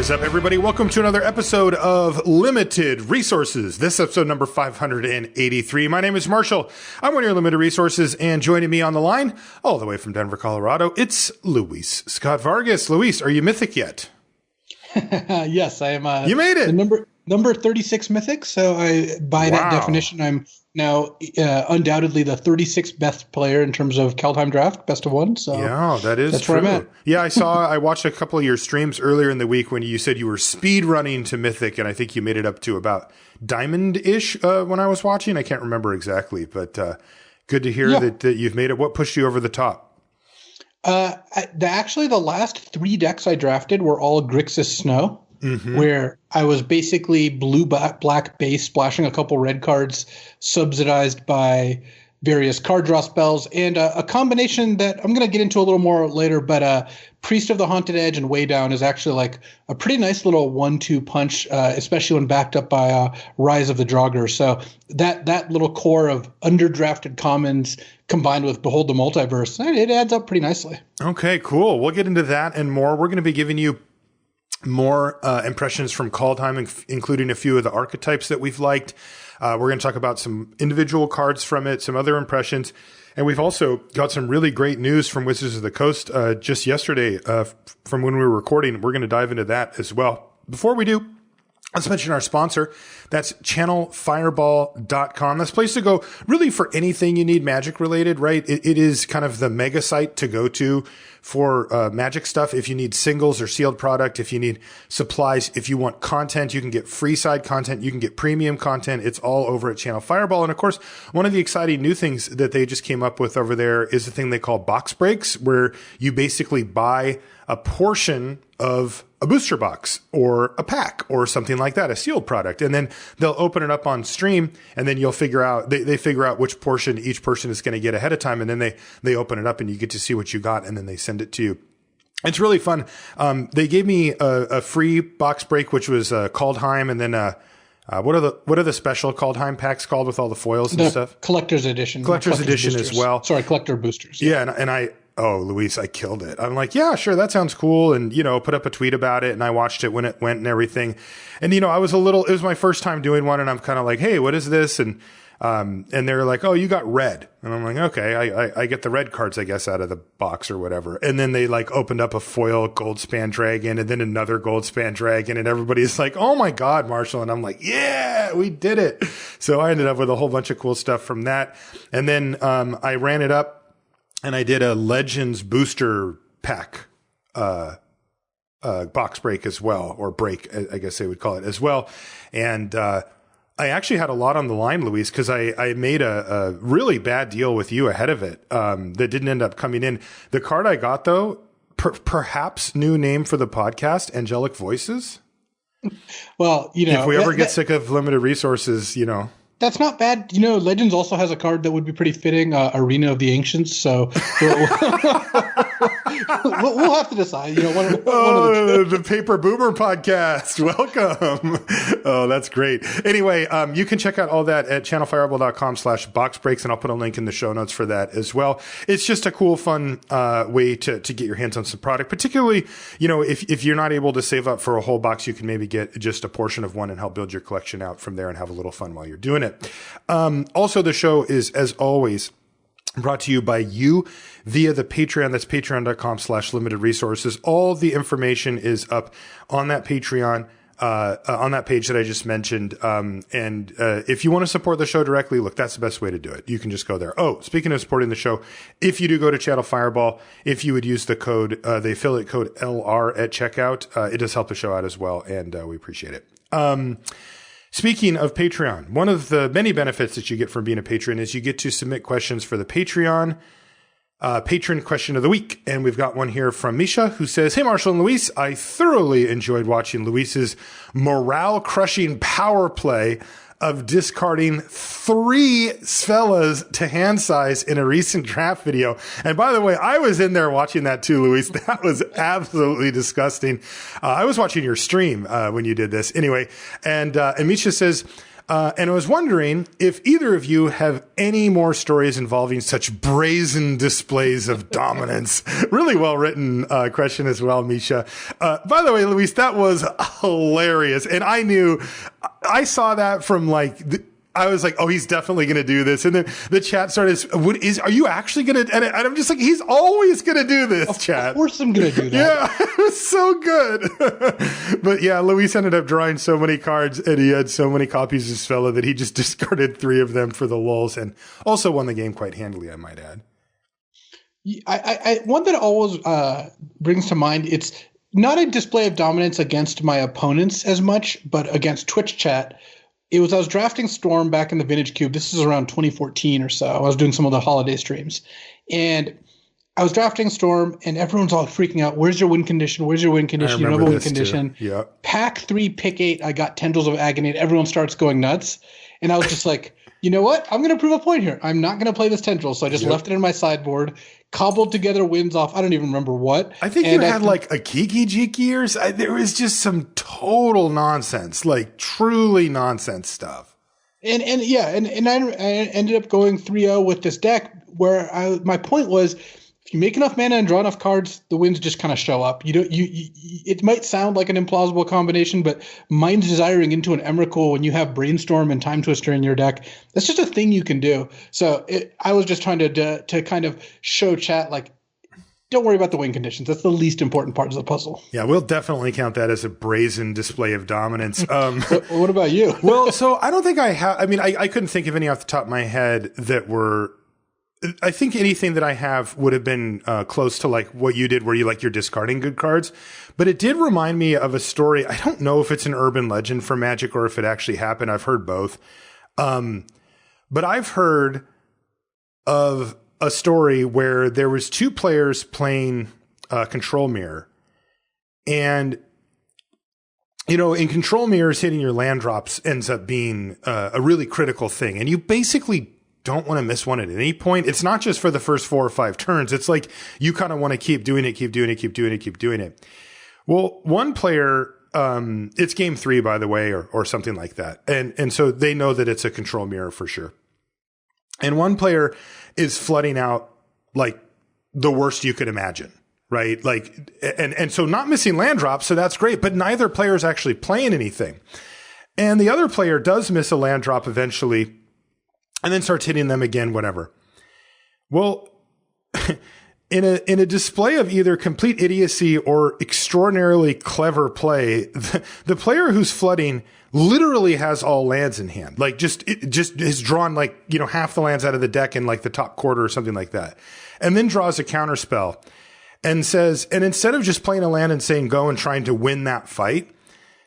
is up, everybody? Welcome to another episode of Limited Resources. This episode number 583. My name is Marshall. I'm one of your Limited Resources, and joining me on the line, all the way from Denver, Colorado, it's Luis Scott-Vargas. Luis, are you mythic yet? Yes, I am. You made it. Number 36 mythic. So by that definition, I'm now undoubtedly the 36th best player in terms of Kaldheim draft, best of one. So yeah, that's true. Where I'm at. Yeah, I watched a couple of your streams earlier in the week when you said you were speed running to mythic, and I think you made it up to about diamond-ish when I was watching. I can't remember exactly, but good to hear that you've made it. What pushed you over the top? Actually, the last three decks I drafted were all Grixis Snow. Mm-hmm. Where I was basically blue black base, splashing a couple red cards, subsidized by various card draw spells, and a combination that I'm going to get into a little more later. But Priest of the Haunted Edge and Way Down is actually like a pretty nice little 1-2 punch, especially when backed up by Rise of the Draugr. So that little core of underdrafted commons combined with Behold the Multiverse, it adds up pretty nicely. Okay, cool. We'll get into that and more. We're going to be giving you more impressions from Kaldheim, including a few of the archetypes that we've liked. We're going to talk about some individual cards from it, some other impressions. And we've also got some really great news from Wizards of the Coast just yesterday from when we were recording. We're going to dive into that as well. Before we do, let's mention our sponsor. That's channelfireball.com. That's a place to go really for anything you need magic related, right? It is kind of the mega site to go to for magic stuff. If you need singles or sealed product, if you need supplies, if you want content, you can get free side content, you can get premium content. It's all over at Channel Fireball. And of course, one of the exciting new things that they just came up with over there is a thing they call box breaks, where you basically buy a portion of a booster box or a pack or something like that, a sealed product. And then they'll open it up on stream, and then you'll figure out, they figure out which portion each person is going to get ahead of time. And then they open it up and you get to see what you got, and then they send it to you. It's really fun. They gave me a free box break, which was Kaldheim, and then what are the special Kaldheim packs called with all the foils and stuff? Collector's edition. Collector's edition boosters as well. Sorry, collector boosters. Yeah, and oh, Luis, I killed it. I'm like, yeah, sure, that sounds cool. And, put up a tweet about it, and I watched it when it went and everything. And, it was my first time doing one, and I'm kind of like, hey, what is this? And they're like, oh, you got red. And I'm like, okay, I get the red cards, I guess, out of the box or whatever. And then they opened up a foil Goldspan Dragon and then another Goldspan Dragon, and everybody's like, oh my God, Marshall. And I'm like, yeah, we did it. So I ended up with a whole bunch of cool stuff from that. And then, I ran it up, and I did a Legends booster pack, box break as well, or break, I guess they would call it as well. And, I actually had a lot on the line, Luis, because I made a really bad deal with you ahead of it, that didn't end up coming in. The card I got, though, perhaps new name for the podcast, Angelic Voices. Well, if we ever get sick of limited resources, That's not bad. Legends also has a card that would be pretty fitting, Arena of the Ancients. So we'll have to decide. One of the Paper Boomer podcast. Welcome. Oh, that's great. Anyway, you can check out all that at channelfireball.com/boxbreaks, and I'll put a link in the show notes for that as well. It's just a cool, fun way to get your hands on some product. Particularly, if you're not able to save up for a whole box, you can maybe get just a portion of one and help build your collection out from there and have a little fun while you're doing it. Also, the show is, as always, brought to you by you via the Patreon. That's patreon.com/limited resources. All the information is up on that Patreon, on that page that I just mentioned. And if you want to support the show directly, look, that's the best way to do it. You can just go there. Oh, speaking of supporting the show, if you do go to Channel Fireball, if you would use the code, the affiliate code LR at checkout, it does help the show out as well. And we appreciate it. Speaking of Patreon, one of the many benefits that you get from being a patron is you get to submit questions for the Patreon patron question of the week. And we've got one here from Misha, who says, hey, Marshall and Luis, I thoroughly enjoyed watching Luis's morale-crushing power play of discarding 3 Svelas to hand size in a recent draft video. And by the way, I was in there watching that too, Luis. That was absolutely disgusting. I was watching your stream when you did this. Anyway, and Misha says, And I was wondering if either of you have any more stories involving such brazen displays of dominance. Really well written question as well, Misha. By the way, Luis, that was hilarious. And I saw that from I was like, oh, he's definitely going to do this. And then the chat started, are you actually going to? And I'm just like, he's always going to do this, chat. Of course I'm going to do that. Yeah, it was so good. But yeah, Luis ended up drawing so many cards and he had so many copies of Svella that he just discarded 3 of them for the lulz and also won the game quite handily, I might add. One that always brings to mind, it's not a display of dominance against my opponents as much, but against Twitch chat. I was drafting Storm back in the Vintage Cube. This is around 2014 or so. I was doing some of the holiday streams. And I was drafting Storm, and everyone's all freaking out. Where's your win condition? Where's your win condition? You don't have a win condition. Yeah. Pack 3, pick 8, I got Tendrils of Agony, and everyone starts going nuts. And I was just like, you know what? I'm going to prove a point here. I'm not going to play this Tendril. So I just left it in my sideboard, cobbled together wins off. I don't even remember what. I think you had a Kiki Jiki or there was just some total nonsense, truly nonsense stuff. And I ended up going 3-0 with this deck where my point was, if you make enough mana and draw enough cards, the wins just kind of show up. It might sound like an implausible combination, but Mind Desiring into an Emrakul when you have Brainstorm and Time Twister in your deck, that's just a thing you can do. So I was just trying to kind of show chat, don't worry about the win conditions. That's the least important part of the puzzle. Yeah, we'll definitely count that as a brazen display of dominance. What about you? Well, so I don't think I have. I mean, I couldn't think of any off the top of my head that were. I think anything that I have would have been close to what you did, where you're discarding good cards. But it did remind me of a story. I don't know if it's an urban legend for Magic or if it actually happened. I've heard both. But I've heard of a story where there was 2 players playing Control Mirror. And, in Control Mirrors, hitting your land drops ends up being a really critical thing. And you basically don't want to miss one at any point. It's not just for the first 4 or 5 turns. It's you kind of want to keep doing it. Well, one player, it's game 3, by the way, or something like that. And so they know that it's a Control Mirror for sure. And one player is flooding out the worst you could imagine, right? And so not missing land drops. So that's great, but neither player is actually playing anything. And the other player does miss a land drop eventually and then starts hitting them again, whatever. Well, in a display of either complete idiocy or extraordinarily clever play, the player who's flooding literally has all lands in hand. Just has drawn half the lands out of the deck in the top quarter or something like that. And then draws a counter spell and says, and instead of just playing a land and saying go and trying to win that fight,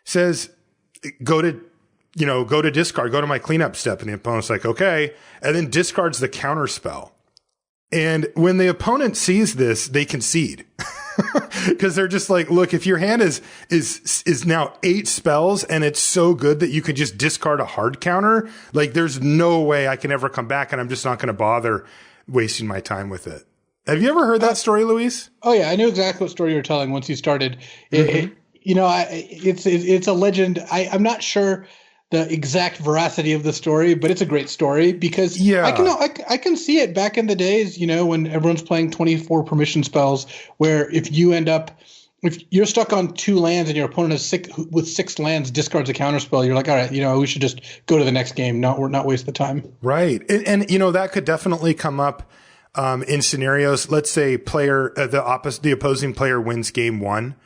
says go to discard, go to my cleanup step. And the opponent's like, okay. And then discards the counter spell. And when the opponent sees this, they concede. Because they're just look, if your hand is now 8 spells and it's so good that you can just discard a hard counter, there's no way I can ever come back, and I'm just not going to bother wasting my time with it. Have you ever heard that story, Luis? Oh yeah, I knew exactly what story you were telling once you started. Mm-hmm. It's a legend. I'm not sure the exact veracity of the story, but it's a great story because I can see it back in the days, when everyone's playing 24 permission spells, where if you're stuck on 2 lands and your opponent has 6 lands, discards a counterspell, you're like, all right, we should just go to the next game, not waste the time. Right. And that could definitely come up in scenarios. Let's say the opposing player wins game 1,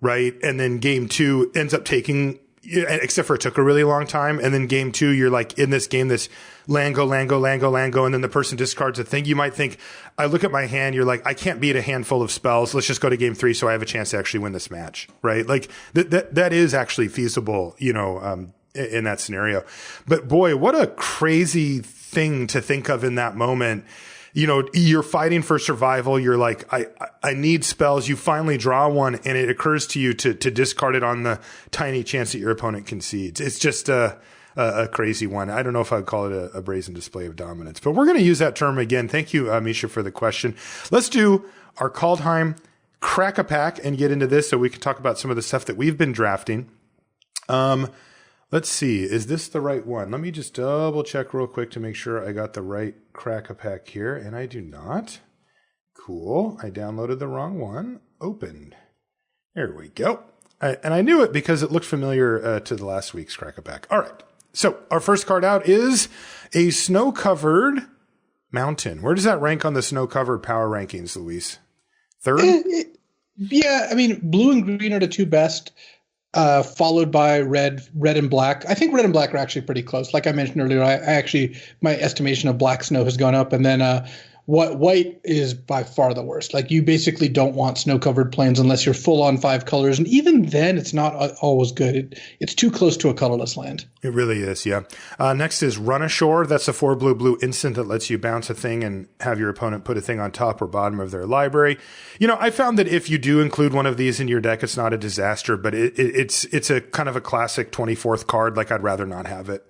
right? And then game 2 ends up taking, except for it took a really long time. And then game 2, you're in this game, this land go. And then the person discards a thing. You might think, I look at my hand, you're like, I can't beat a handful of spells. Let's just go to game 3 so I have a chance to actually win this match, right? That is actually feasible, in that scenario. But boy, what a crazy thing to think of in that moment. You're fighting for survival. You're like, I need spells. You finally draw one, and it occurs to you to discard it on the tiny chance that your opponent concedes. It's just a crazy one. I don't know if I'd call it a brazen display of dominance, but we're going to use that term again. Thank you, Misha, for the question. Let's do our Kaldheim crack a pack and get into this so we can talk about some of the stuff that we've been drafting. Let's see. Is this the right one? Let me just double check real quick to make sure I got the right Crack-A-Pack here, and I do not. Cool. I downloaded the wrong one. Opened. There we go. And I knew it because it looked familiar to the last week's Crack-A-Pack. All right. So our first card out is a snow-covered mountain. Where does that rank on the snow-covered power rankings, Luis? Third? Yeah, I mean, blue and green are the two best, followed by red and black. I think red and black are actually pretty close. Like I mentioned earlier, I actually, my estimation of black snow has gone up, and then white is by far the worst. Like you basically don't want snow-covered plains unless you're full on 5 colors, and even then, it's not always good. It's too close to a colorless land. It really is, yeah. Next is Run Ashore. That's a 4 blue instant that lets you bounce a thing and have your opponent put a thing on top or bottom of their library. You know, I found that if you do include one of these in your deck, it's not a disaster, but it's a kind of a classic 24th card. Like I'd rather not have it.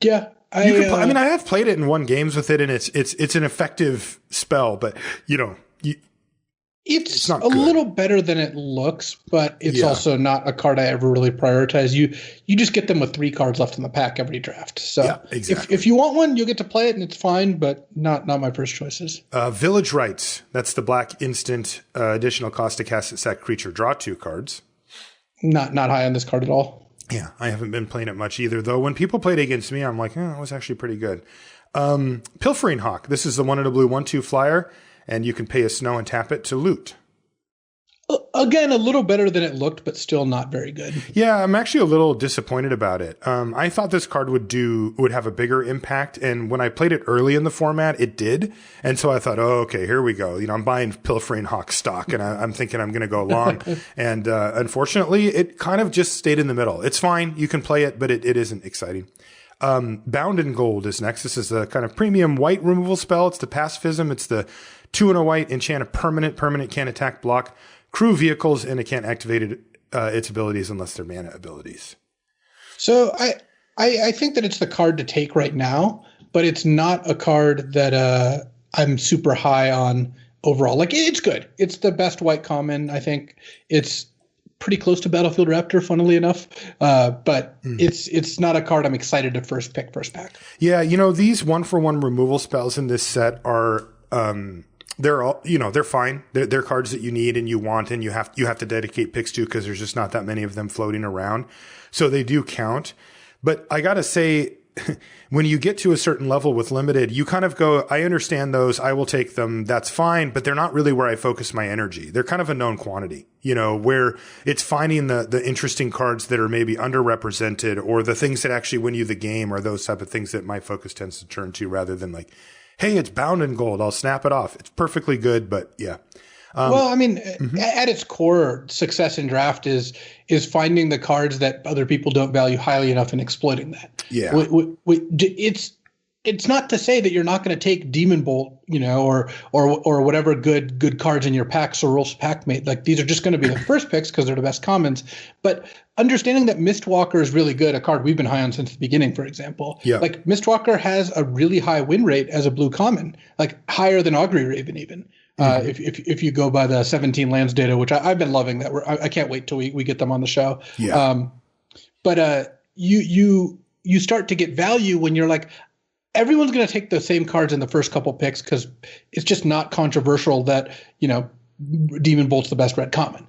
Yeah. I have played it and won games with it, and it's an effective spell, but you know, it's not a good. Little better than it looks, but it's also not a card I ever really prioritize. You just get them with 3 cards left in the pack every draft. So yeah, exactly. if you want one, you'll get to play it, and it's fine, but not my first choices. Village Rites. That's the black instant additional cost to cast it, sack creature, draw 2 cards. Not high on this card at all. Yeah, I haven't been playing it much either, though. When people played against me, I'm like, it was actually pretty good. Pilfering Hawk. This is the 1 in a blue 1/2 flyer, and you can pay a snow and tap it to loot. Again, a little better than it looked, but still not very good. Yeah, I'm actually a little disappointed about it. I thought this card would have a bigger impact, and when I played it early in the format, it did. And so I thought, oh, okay, here we go. You know, I'm buying Pilfering Hawk stock, and I'm thinking I'm going to go long. And unfortunately, it kind of just stayed in the middle. It's fine. You can play it, but it isn't exciting. Bound in Gold is next. This is a kind of premium white removal spell. It's the pacifism. It's the 2 and a white, enchant a permanent, can't attack, block, crew vehicles, and it can't activate its abilities unless they're mana abilities. So I think that it's the card to take right now, but it's not a card that I'm super high on overall. Like, it's good. It's the best white common. I think it's pretty close to Battlefield Raptor, funnily enough. But it's not a card I'm excited to first pack. Yeah, you know, these 1-for-1 removal spells in this set are they're all, you know, they're fine. They're cards that you need and you want, and you have to dedicate picks to, because there's just not that many of them floating around. So they do count. But I got to say, when you get to a certain level with limited, you kind of go, I understand those. I will take them. That's fine. But they're not really where I focus my energy. They're kind of a known quantity, you know, where it's finding the interesting cards that are maybe underrepresented, or the things that actually win you the game, or those type of things that my focus tends to turn to, rather than like, hey, it's bound in gold, I'll snap it off. It's perfectly good, but yeah. Well, I mean, at its core, success in draft is finding the cards that other people don't value highly enough and exploiting that. Yeah. It's not to say that you're not going to take Demon Bolt, you know, or whatever good cards in your pack, Sorul's Packmate. Like, these are just going to be the first picks because they're the best commons. But understanding that Mistwalker is really good, a card we've been high on since the beginning, for example. Yeah. Like, Mistwalker has a really high win rate as a blue common, like higher than Augury Raven even. If you go by the 17 lands data, which I've been loving that. I can't wait till we get them on the show. Yeah. But you start to get value when you're like, everyone's going to take the same cards in the first couple picks because it's just not controversial that, you know, Demon Bolt's the best red common.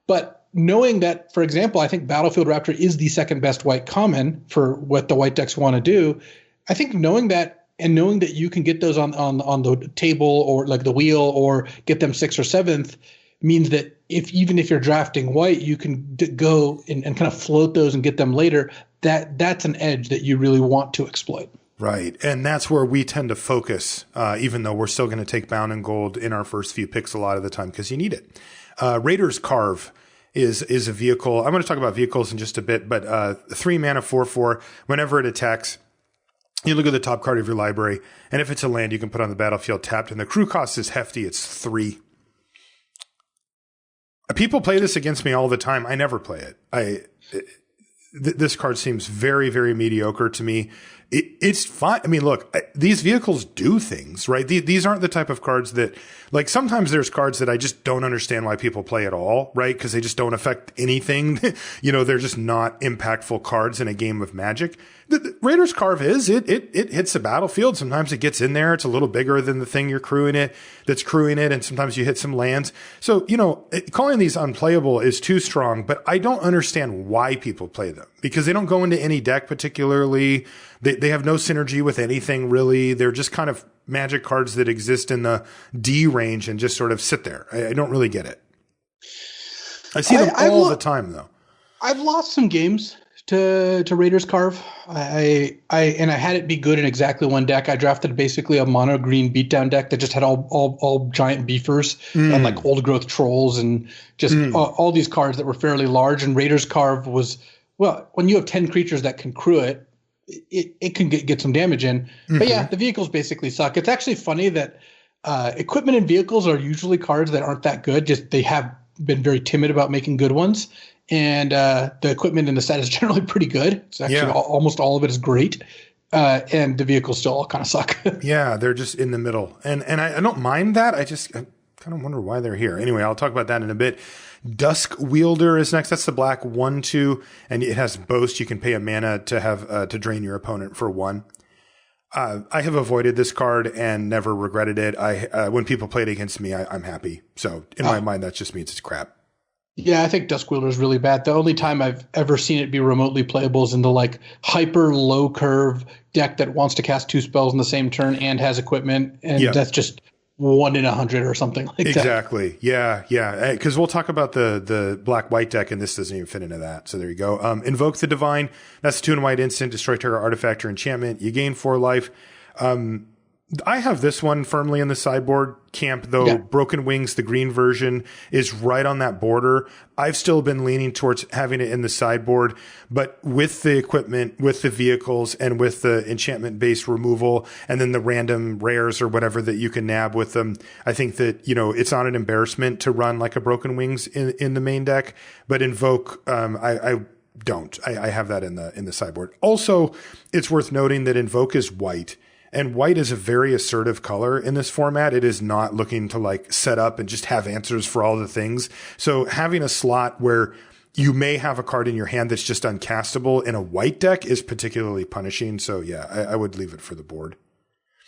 But knowing that, for example, I think Battlefield Raptor is the second best white common for what the white decks want to do. I think knowing that, and knowing that you can get those on the table or like the wheel, or get them 6th or 7th, means that even if you're drafting white, you can go and kind of float those and get them later. That's an edge that you really want to exploit. Right. And that's where we tend to focus, even though we're still going to take Bound in Gold in our first few picks a lot of the time, because you need it. Raider's Carve is a vehicle. I'm going to talk about vehicles in just a bit, but 3 mana 4/4, whenever it attacks, you look at the top card of your library, and if it's a land, you can put on the battlefield tapped, and the crew cost is hefty. It's 3. People play this against me all the time. I never play it. This card seems very, very mediocre to me. It's fine. I mean, look, these vehicles do things, right? These aren't the type of cards that, like, sometimes there's cards that I just don't understand why people play at all, right? Because they just don't affect anything. They're just not impactful cards in a game of Magic. The Raider's Carve is, it hits the battlefield. Sometimes it gets in there. It's a little bigger than the thing that's crewing it. And sometimes you hit some lands. So, calling these unplayable is too strong, but I don't understand why people play them, because they don't go into any deck particularly. They have no synergy with anything really. They're just kind of Magic cards that exist in the D range and just sort of sit there. I don't really get it. I see them all the time though. I've lost some games to Raiders Carve. I had it be good in exactly one deck. I drafted basically a mono green beatdown deck that just had all giant beefers and like old growth trolls and just all these cards that were fairly large. And Raiders Carve was, well, when you have 10 creatures that can crew it, it can get some damage in. But yeah, the vehicles basically suck. It's actually funny that equipment and vehicles are usually cards that aren't that good. Just they have been very timid about making good ones. And the equipment in the set is generally pretty good. It's actually almost all of it is great. And the vehicles still all kind of suck. Yeah, they're just in the middle. And I don't mind that. I kind of wonder why they're here. Anyway, I'll talk about that in a bit. Dusk Wielder is next. That's the black 1/2, and it has Boast. You can pay a mana to have to drain your opponent for 1. I have avoided this card and never regretted it. When people play it against me, I'm happy. So in my mind, that just means it's crap. Yeah, I think Duskwielder is really bad. The only time I've ever seen it be remotely playable is in the like hyper low curve deck that wants to cast 2 spells in the same turn and has equipment, and that's just 1 in 100 or something like that. Exactly. Yeah. Because we'll talk about the black-white deck, and this doesn't even fit into that. So there you go. Invoke the Divine. That's a 2-and-white instant. Destroy target artifact or enchantment. You gain 4 life. I have this one firmly in the sideboard camp, though. Yeah. Broken Wings, the green version, is right on that border. I've still been leaning towards having it in the sideboard, but with the equipment, with the vehicles, and with the enchantment-based removal, and then the random rares or whatever that you can nab with them, I think that, it's not an embarrassment to run like a Broken Wings in the main deck. But Invoke, I don't. I have that in the sideboard. Also, it's worth noting that Invoke is white. And white is a very assertive color in this format. It is not looking to like set up and just have answers for all the things. So having a slot where you may have a card in your hand that's just uncastable in a white deck is particularly punishing. So yeah, I would leave it for the board.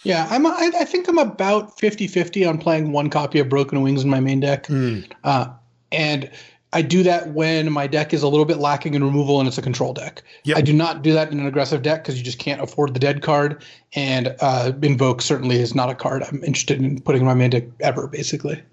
Yeah, I think I'm about 50-50 on playing 1 copy of Broken Wings in my main deck. And I do that when my deck is a little bit lacking in removal and it's a control deck. Yep. I do not do that in an aggressive deck because you just can't afford the dead card. And Invoke certainly is not a card I'm interested in putting in my main deck ever, basically.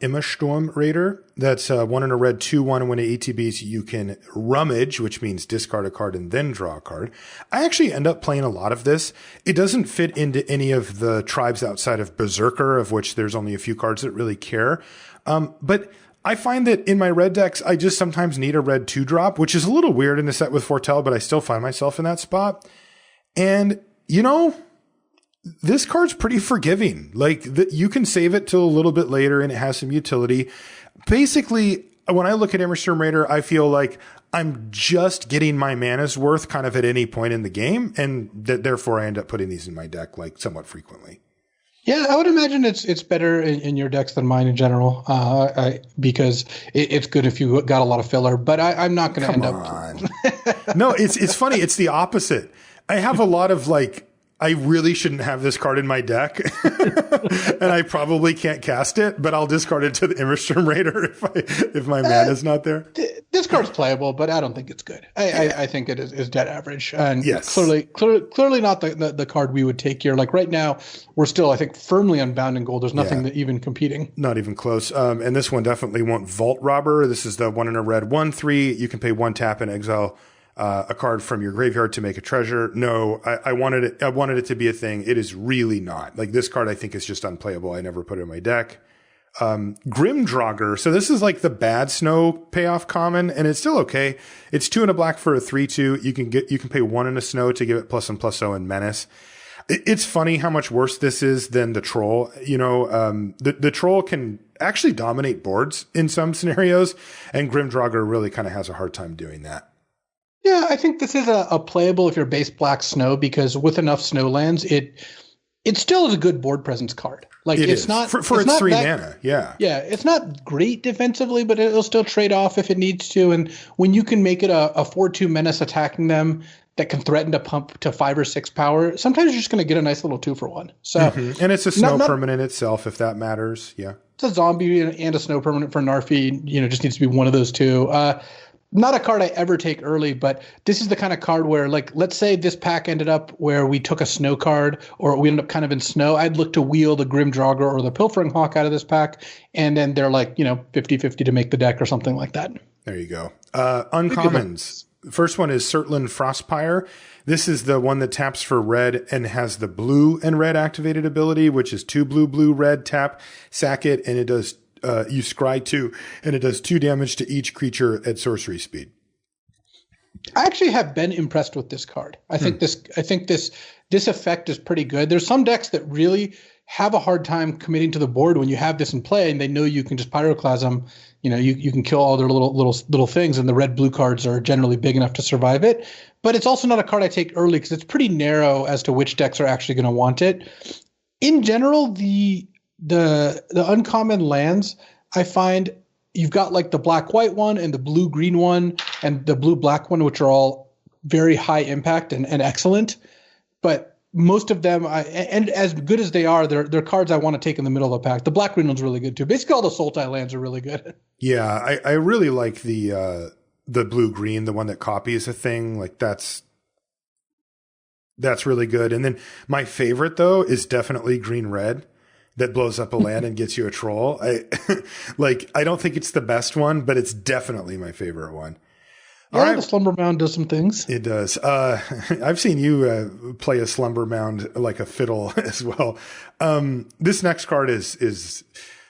Imma Storm Raider. That's 1 and a red, 2/1. And when it ETBs, you can rummage, which means discard a card and then draw a card. I actually end up playing a lot of this. It doesn't fit into any of the tribes outside of Berserker, of which there's only a few cards that really care. But I find that in my red decks, I just sometimes need a red 2-drop, which is a little weird in a set with Foretell, but I still find myself in that spot. And, this card's pretty forgiving. Like, you can save it till a little bit later and it has some utility. Basically, when I look at Imma Storm Raider, I feel like I'm just getting my mana's worth kind of at any point in the game. And therefore, I end up putting these in my deck like somewhat frequently. Yeah, I would imagine it's better in your decks than mine in general, because it's good if you got a lot of filler. But I'm not going to end up. No, it's funny. It's the opposite. I have a lot of I really shouldn't have this card in my deck, and I probably can't cast it, but I'll discard it to the Imma Storm Raider if my mana's not there. This card's playable, but I don't think it's good. I think it is dead average, and yes. clearly not the card we would take here. Like right now, we're still, I think, firmly unbound in gold. There's nothing that even competing. Not even close. And this one definitely won't Vault Robber. This is the 1 and a red, 1/3. You can pay 1 tap and exile a card from your graveyard to make a treasure. No, I wanted it to be a thing. It is really not. Like, this card I think is just unplayable. I never put it in my deck. Grimdraugr. So this is like the bad snow payoff common, and it's still okay. It's 2 and a black for a 3/2. You can pay 1 in a snow to give it +1/+0 and menace. It's funny how much worse this is than the troll. The troll can actually dominate boards in some scenarios, and Grimdraugr really kind of has a hard time doing that. Yeah, I think this is a playable if you're base black snow, because with enough snow lands, it still is a good board presence card. Like It it's is. not For it's its not 3 that, mana. Yeah. yeah, it's not great defensively, but it'll still trade off if it needs to. And when you can make it a 4/2 menace attacking them that can threaten to pump to 5 or 6 power, sometimes you're just going to get a nice little 2-for-1. So, And it's a snow permanent itself, if that matters. Yeah. it's a zombie and a snow permanent for Narfi. Just needs to be one of those two. Not a card I ever take early, but this is the kind of card where, like, let's say this pack ended up where we took a snow card or we ended up kind of in snow. I'd look to wheel the Grim Draugr or the Pilfering Hawk out of this pack, and then they're like, 50-50 to make the deck or something like that. There you go. Uncommons. First one is Surtland Frostpire. This is the one that taps for red and has the blue and red activated ability, which is 2 blue, blue, red, tap, sack it, and it does you scry 2, and it does 2 damage to each creature at sorcery speed. I actually have been impressed with this card. I think this effect is pretty good. There's some decks that really have a hard time committing to the board when you have this in play, and they know you can just Pyroclasm. You can kill all their little things, and the red blue cards are generally big enough to survive it. But it's also not a card I take early because it's pretty narrow as to which decks are actually going to want it. In general, the uncommon lands, I find you've got like the black-white one and the blue-green one and the blue-black one, which are all very high impact and excellent. But most of them, and as good as they are, they're cards I want to take in the middle of the pack. The black-green one's really good too. Basically, all the Sultai lands are really good. Yeah, I really like the blue-green, the one that copies a thing. Like that's really good. And then my favorite, though, is definitely green-red. That blows up a land and gets you a troll. I don't think it's the best one, but it's definitely my favorite one. Yeah, right. The Slumber Mound does some things. It does. I've seen you play a Slumber Mound like a fiddle as well. This next card is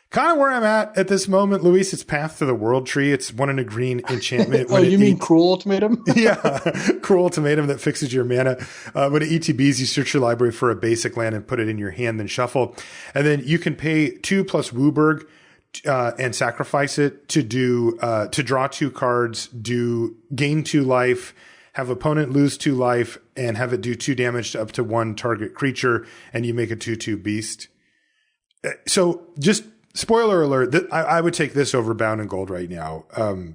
kind of where I'm at this moment, Luis. It's Path to the World Tree. It's 1 and a green enchantment. Oh, you mean Cruel Ultimatum? Yeah, Cruel Ultimatum that fixes your mana. When it ETBs, you search your library for a basic land and put it in your hand, then shuffle. And then you can pay 2 plus Wooburg and sacrifice it to draw 2 cards, gain 2 life, have opponent lose 2 life, and have it do 2 damage to up to 1 target creature, and you make a 2/2 beast. So just spoiler alert, I would take this over Bound in Gold right now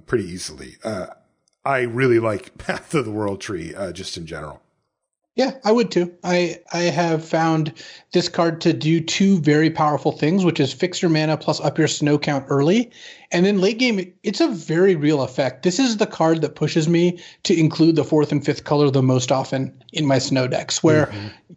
pretty easily. I really like Path to the World Tree just in general. Yeah, I would too. I have found this card to do 2 very powerful things, which is fix your mana plus up your snow count early. And then late game, it's a very real effect. This is the card that pushes me to include the 4th and 5th color the most often in my snow decks, where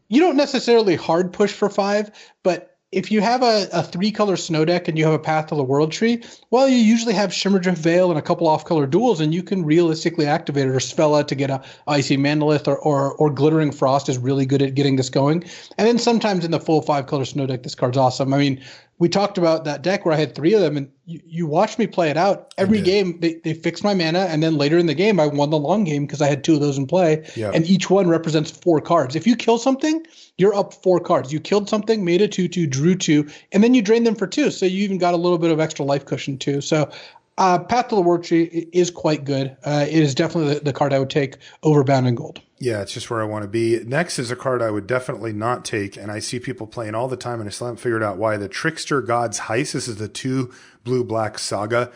you don't necessarily hard push for 5, but if you have a 3-color snow deck and you have a Path to the World Tree, well, you usually have Shimmerdrift Veil and a couple off-color duels, and you can realistically activate it, or Svella to get a Icy Manolith, or Glittering Frost is really good at getting this going. And then sometimes in the full 5-color snow deck, this card's awesome. I mean, we talked about that deck where I had 3 of them, and you watched me play it out. Every game, they fixed my mana, and then later in the game, I won the long game because I had 2 of those in play, and each one represents 4 cards. If you kill something, you're up 4 cards. You killed something, made a 2/2, drew 2, and then you drain them for 2. So you even got a little bit of extra life cushion too. So Path to the World Tree is quite good. It is definitely the card I would take over Bound in Gold. Yeah, it's just where I want to be. Next is a card I would definitely not take, and I see people playing all the time, and I still haven't figured out why. The Trickster God's Heist. This is the 2 blue-black saga.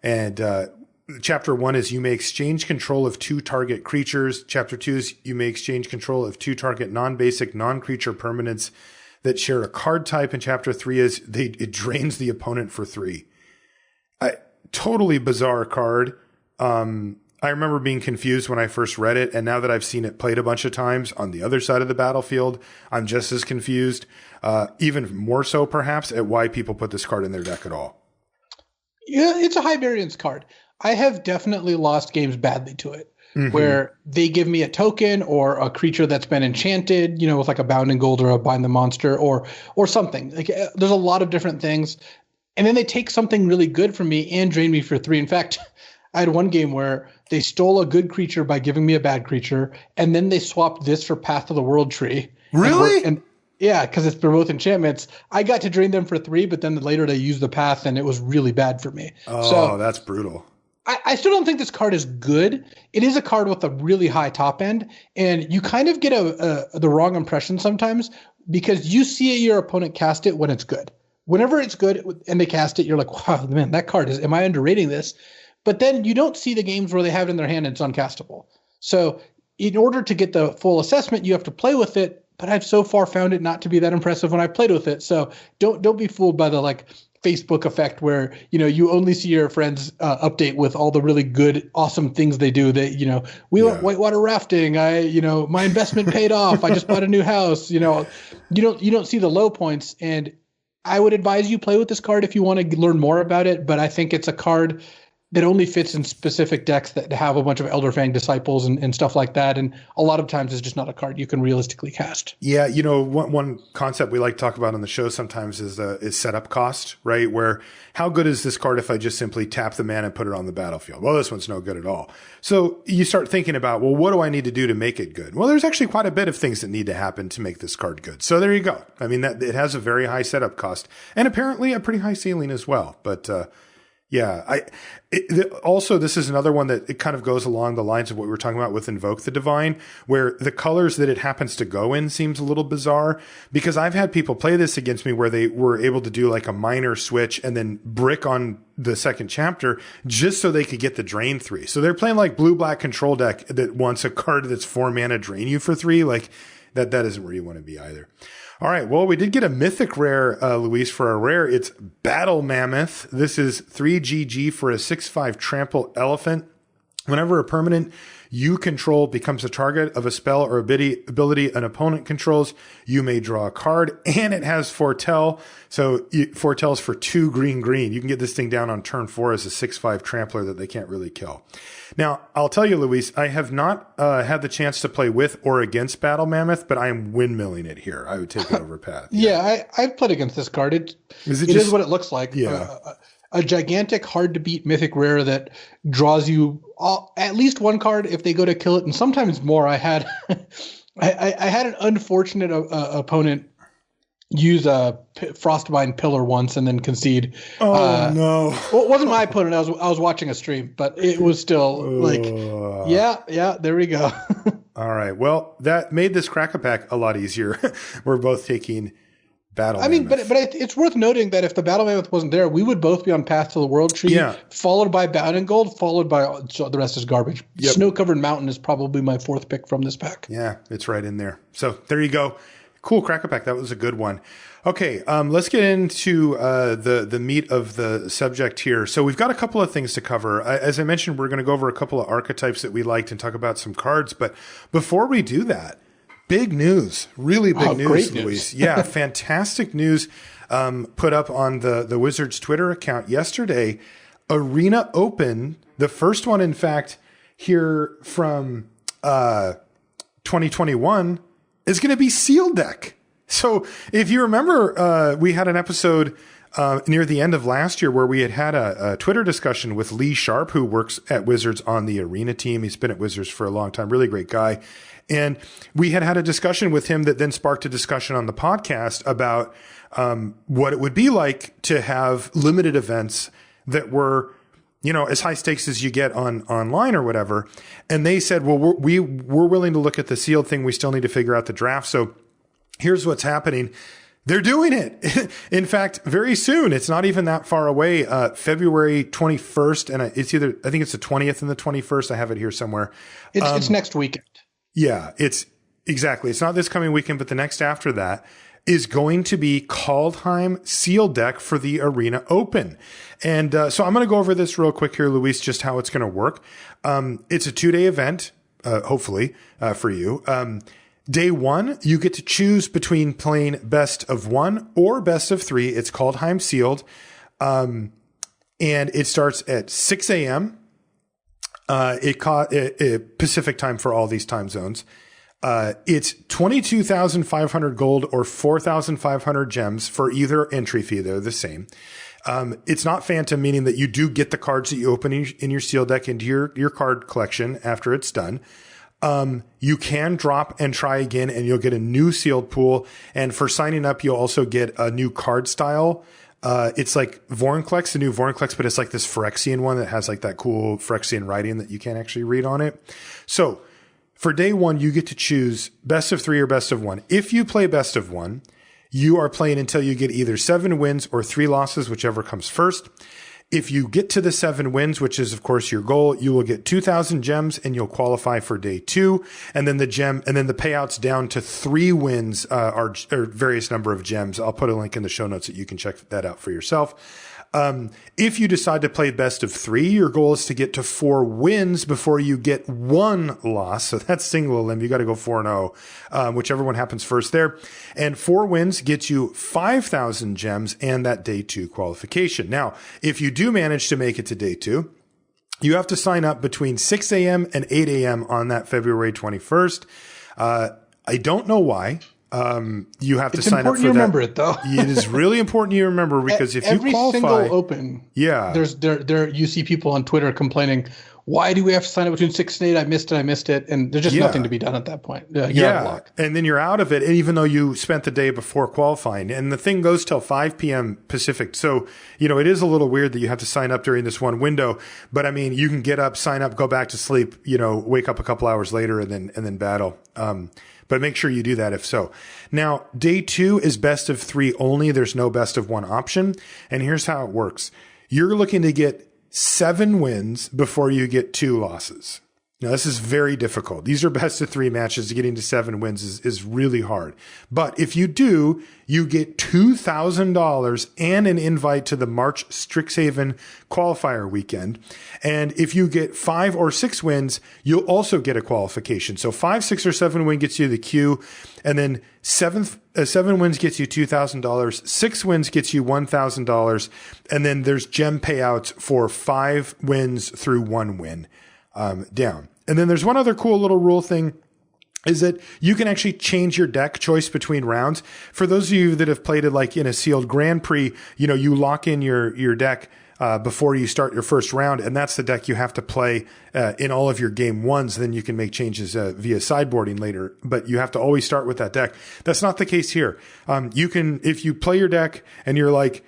And Chapter 1 is you may exchange control of 2 target creatures. Chapter 2 is you may exchange control of 2 target non-basic, non-creature permanents that share a card type. And Chapter 3 is it drains the opponent for 3. Totally bizarre card. I remember being confused when I first read it, and now that I've seen it played a bunch of times on the other side of the battlefield, I'm just as confused, even more so perhaps, at why people put this card in their deck at all. Yeah, it's a high variance card. I have definitely lost games badly to it, where they give me a token or a creature that's been enchanted, with like a Bound in Gold or a Bind the Monster or something. Like there's a lot of different things, and then they take something really good from me and drain me for 3. In fact, I had one game where they stole a good creature by giving me a bad creature, and then they swapped this for Path to the World Tree. Really? And yeah, because it's for both enchantments. I got to drain them for 3, but then later they used the path, and it was really bad for me. Oh, so, that's brutal. I still don't think this card is good. It is a card with a really high top end, and you kind of get the wrong impression sometimes because you see your opponent cast it when it's good. Whenever it's good and they cast it, you're like, wow, man, that card am I underrating this? But then you don't see the games where they have it in their hand and it's uncastable. So in order to get the full assessment, you have to play with it. But I've so far found it not to be that impressive when I played with it. So don't be fooled by the Facebook effect where, you only see your friends update with all the really good, awesome things they do that, we went whitewater rafting. My investment paid off. I just bought a new house. You don't see the low points. And I would advise you play with this card if you want to learn more about it. But I think it's a card that only fits in specific decks that have a bunch of Elderfang disciples and stuff like that. And a lot of times it's just not a card you can realistically cast. Yeah. One concept we like to talk about on the show sometimes is setup cost, right? Where how good is this card if I just simply tap the mana and put it on the battlefield? Well, this one's no good at all. So you start thinking about, well, what do I need to do to make it good? Well, there's actually quite a bit of things that need to happen to make this card good. So there you go. I mean, that it has a very high setup cost and apparently a pretty high ceiling as well. But, yeah, also, this is another one that it kind of goes along the lines of what we were talking about with Invoke the Divine, where the colors that it happens to go in seems a little bizarre because I've had people play this against me where they were able to do like a minor switch and then brick on the second chapter just so they could get the drain 3. So they're playing like blue-black control deck that wants a card that's 4 mana drain you for 3. Like that isn't where you want to be either. All right. Well, we did get a mythic rare, Luis, for our rare. It's Battle Mammoth. This is 3 GG for a 6/5 trample elephant. Whenever a permanent you control becomes a target of a spell or ability an opponent controls, you may draw a card, and it has foretell. So foretells for 2 green. You can get this thing down on turn 4 as a 6/5 trampler that they can't really kill. Now, I'll tell you, Luis, I have not had the chance to play with or against Battle Mammoth, but I am windmilling it here. I would take it over Path. Yeah, I've played against this card. It is what it looks like. Yeah. A gigantic, hard-to-beat mythic rare that draws you at least one card if they go to kill it, and sometimes more. I had I had an unfortunate opponent use a Frostbind Pillar once and then concede. Oh, no. Well, it wasn't my opponent. I was watching a stream, but it was still yeah, there we go. All right. Well, that made this crack-a-pack a lot easier. We're both taking Battle I mean, Mammoth. but it's worth noting that if the Battle Mammoth wasn't there, we would both be on Path to the World Tree, followed by Bound Gold, followed by so the rest is garbage. Yep. Snow-Covered Mountain is probably my 4th pick from this pack. Yeah, it's right in there. So there you go. Cool crack-a-pack. That was a good one. Okay, let's get into the meat of the subject here. So we've got a couple of things to cover. As I mentioned, we're going to go over a couple of archetypes that we liked and talk about some cards. But before we do that, big news, really big news, Luis. Yeah, fantastic news put up on the Wizards Twitter account yesterday. Arena Open, the first one, in fact, here from 2021, is going to be sealed deck. So if you remember, we had an episode near the end of last year where we had a Twitter discussion with Lee Sharp, who works at Wizards on the Arena team. He's been at Wizards for a long time. Really great guy. And we had a discussion with him that then sparked a discussion on the podcast about what it would be like to have limited events that were, as high stakes as you get online or whatever. And they said, well, we're willing to look at the sealed thing. We still need to figure out the draft. So here's what's happening. They're doing it. In fact, very soon. It's not even that far away. February 21st. And I think it's the 20th and the 21st. I have it here somewhere. It's next weekend. Yeah, it's exactly. It's not this coming weekend, but the next after that is going to be Kaldheim sealed deck for the Arena Open. And so I'm going to go over this real quick here, Luis, just how it's going to work. It's a 2-day event, hopefully, for you. Day 1, you get to choose between playing best of 1 or best of 3. It's Kaldheim sealed. And it starts at 6 a.m. Pacific time for all these time zones. It's 22,500 gold or 4,500 gems for either entry fee. They're the same. It's not phantom, meaning that you do get the cards that you open in your sealed deck into your card collection after it's done. You can drop and try again and you'll get a new sealed pool. And for signing up, you'll also get a new card style, It's like Vorinclex, the new Vorinclex, but it's like this Phyrexian one that has like that cool Phyrexian writing that you can't actually read on it. So for day one, you get to choose best of 3 or best of 1. If you play best of 1, you are playing until you get either 7 wins or 3 losses, whichever comes first. If you get to the 7 wins, which is of course your goal, you will get 2,000 gems and you'll qualify for day 2. And then the payouts down to 3 wins are various number of gems. I'll put a link in the show notes that you can check that out for yourself. If you decide to play best of 3, your goal is to get to 4 wins before you get 1 loss. So that's single elim. You got to go 4-0, whichever one happens first there. And 4 wins gets you 5,000 gems and that day 2 qualification. Now, if you do manage to make it to day 2, you have to sign up between 6 a.m. and 8 a.m. on that February 21st. I don't know why. You have to sign up for that. It's important you remember it, though. It is really important you remember because if you qualify, every single open, you see people on Twitter complaining, why do we have to sign up between 6 and 8? I missed it. And there's just nothing to be done at that point. You're out of luck. And then you're out of it, even though you spent the day before qualifying. And the thing goes till 5 p.m. Pacific. So, it is a little weird that you have to sign up during this one window. But I mean, you can get up, sign up, go back to sleep, wake up a couple hours later and then battle. But make sure you do that if so. Now, day 2 is best of 3 only. There's no best of 1 option. And here's how it works. You're looking to get 7 wins before you get 2 losses. Now, this is very difficult. These are best of 3 matches. Getting to 7 wins is really hard. But if you do, you get $2,000 and an invite to the March Strixhaven qualifier weekend. And if you get 5 or 6 wins, you'll also get a qualification. So 5, 6, or 7 win gets you the queue. And then 7 wins gets you $2,000. 6 wins gets you $1,000. And then there's gem payouts for 5 wins through 1 win. Down. And then there's one other cool little rule thing is that you can actually change your deck choice between rounds. For those of you that have played it like in a sealed Grand Prix, you lock in your deck before you start your first round, and that's the deck you have to play in all of your game ones. Then you can make changes via sideboarding later, but you have to always start with that deck. That's not the case here. You can, if you play your deck and you're like,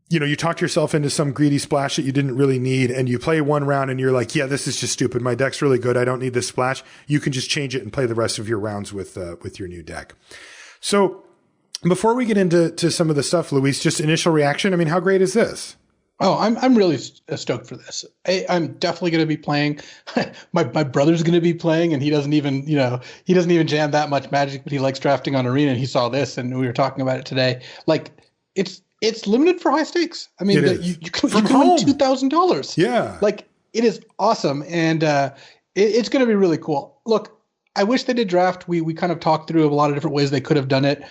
you talk yourself into some greedy splash that you didn't really need, and you play one round and you're like, yeah, this is just stupid. My deck's really good. I don't need this splash. You can just change it and play the rest of your rounds with your new deck. So before we get into some of the stuff, Luis, just initial reaction. I mean, how great is this? Oh, I'm really stoked for this. I'm definitely going to be playing. My brother's going to be playing, and he doesn't even jam that much Magic, but he likes drafting on Arena, and he saw this, and we were talking about it today. Like, it's limited for high stakes. I mean, you can win $2,000. Yeah. Like, it is awesome. And it's going to be really cool. Look, I wish they did draft. We kind of talked through a lot of different ways they could have done it.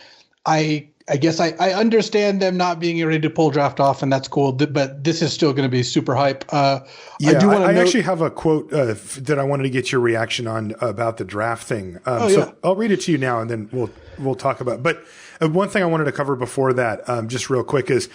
I guess I understand them not being ready to pull draft off, and that's cool. But this is still going to be super hype. I actually have a quote that I wanted to get your reaction on about the draft thing. So I'll read it to you now, and then we'll talk about it. But one thing I wanted to cover before that, just real quick, is,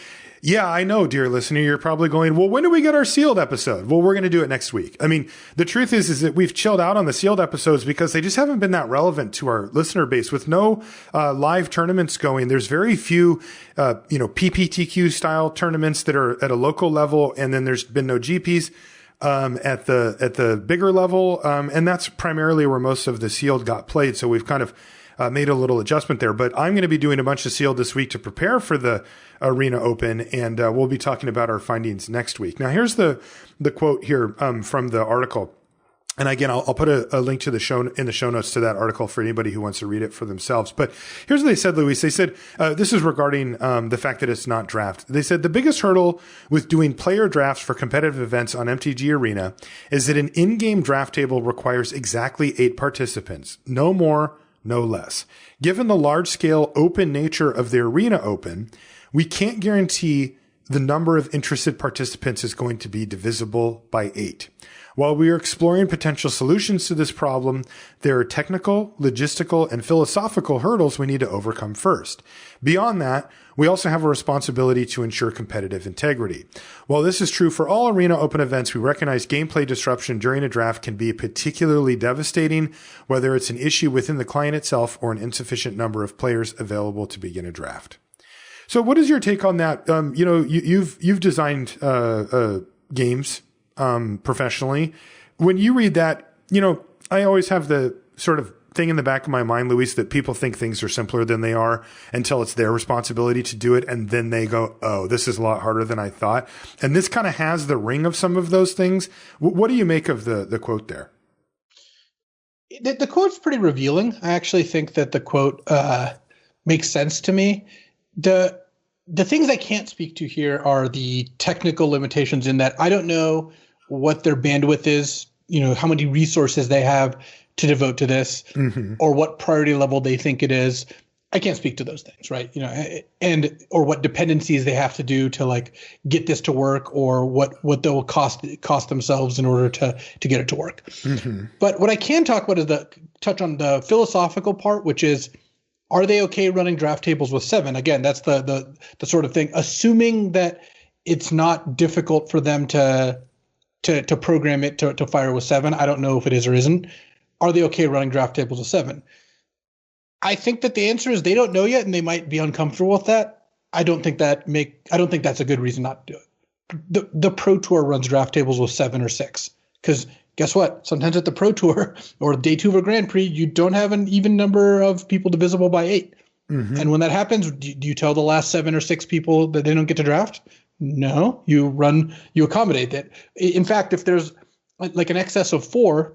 yeah, I know, dear listener, you're probably going, well, when do we get our sealed episode? Well, we're going to do it next week. I mean, the truth is that we've chilled out on the sealed episodes because they just haven't been that relevant to our listener base. With no live tournaments going, there's very few, PPTQ style tournaments that are at a local level, and then there's been no GPs at the bigger level, and that's primarily where most of the sealed got played. So we've kind of made a little adjustment there, but I'm going to be doing a bunch of sealed this week to prepare for the Arena Open, and we'll be talking about our findings next week. Now, here's the quote here from the article. And again, I'll put a link to in the show notes to that article for anybody who wants to read it for themselves. But here's what they said, Luis. They said, this is regarding the fact that it's not draft. They said the biggest hurdle with doing player drafts for competitive events on MTG Arena is that an in-game draft table requires exactly 8 participants. No more, no less. Given the large-scale open nature of the Arena Open, we can't guarantee the number of interested participants is going to be divisible by 8. While we are exploring potential solutions to this problem, there are technical, logistical, and philosophical hurdles we need to overcome first. Beyond that, we also have a responsibility to ensure competitive integrity. While this is true for all Arena Open events, we recognize gameplay disruption during a draft can be particularly devastating, whether it's an issue within the client itself or an insufficient number of players available to begin a draft. So what is your take on that? You've designed games professionally. When you read that, I always have the sort of thing in the back of my mind, Luis, that people think things are simpler than they are until it's their responsibility to do it. And then they go, oh, this is a lot harder than I thought. And this kind of has the ring of some of those things. What do you make of the quote there? The quote's pretty revealing. I actually think that the quote makes sense to me. The things I can't speak to here are the technical limitations in that I don't know what their bandwidth is, how many resources they have to devote to this, or what priority level they think it is. I can't speak to those things, right? Or what dependencies they have to do to like get this to work, or what they'll cost themselves in order to get it to work. But what I can talk about is touch on the philosophical part, which is, are they okay running draft tables with 7? Again, that's the sort of thing, assuming that it's not difficult for them to program it to fire with 7. I don't know if it is or isn't. Are they okay running draft tables with 7? I think that the answer is they don't know yet, and they might be uncomfortable with that. I don't think that's a good reason not to do it. The Pro Tour runs draft tables with 7 or 6, because guess what? Sometimes at the Pro Tour or day 2 of a Grand Prix, you don't have an even number of people divisible by 8. And when that happens, do you tell the last 7 or 6 people that they don't get to draft? No, you accommodate that. In fact, if there's like an excess of 4,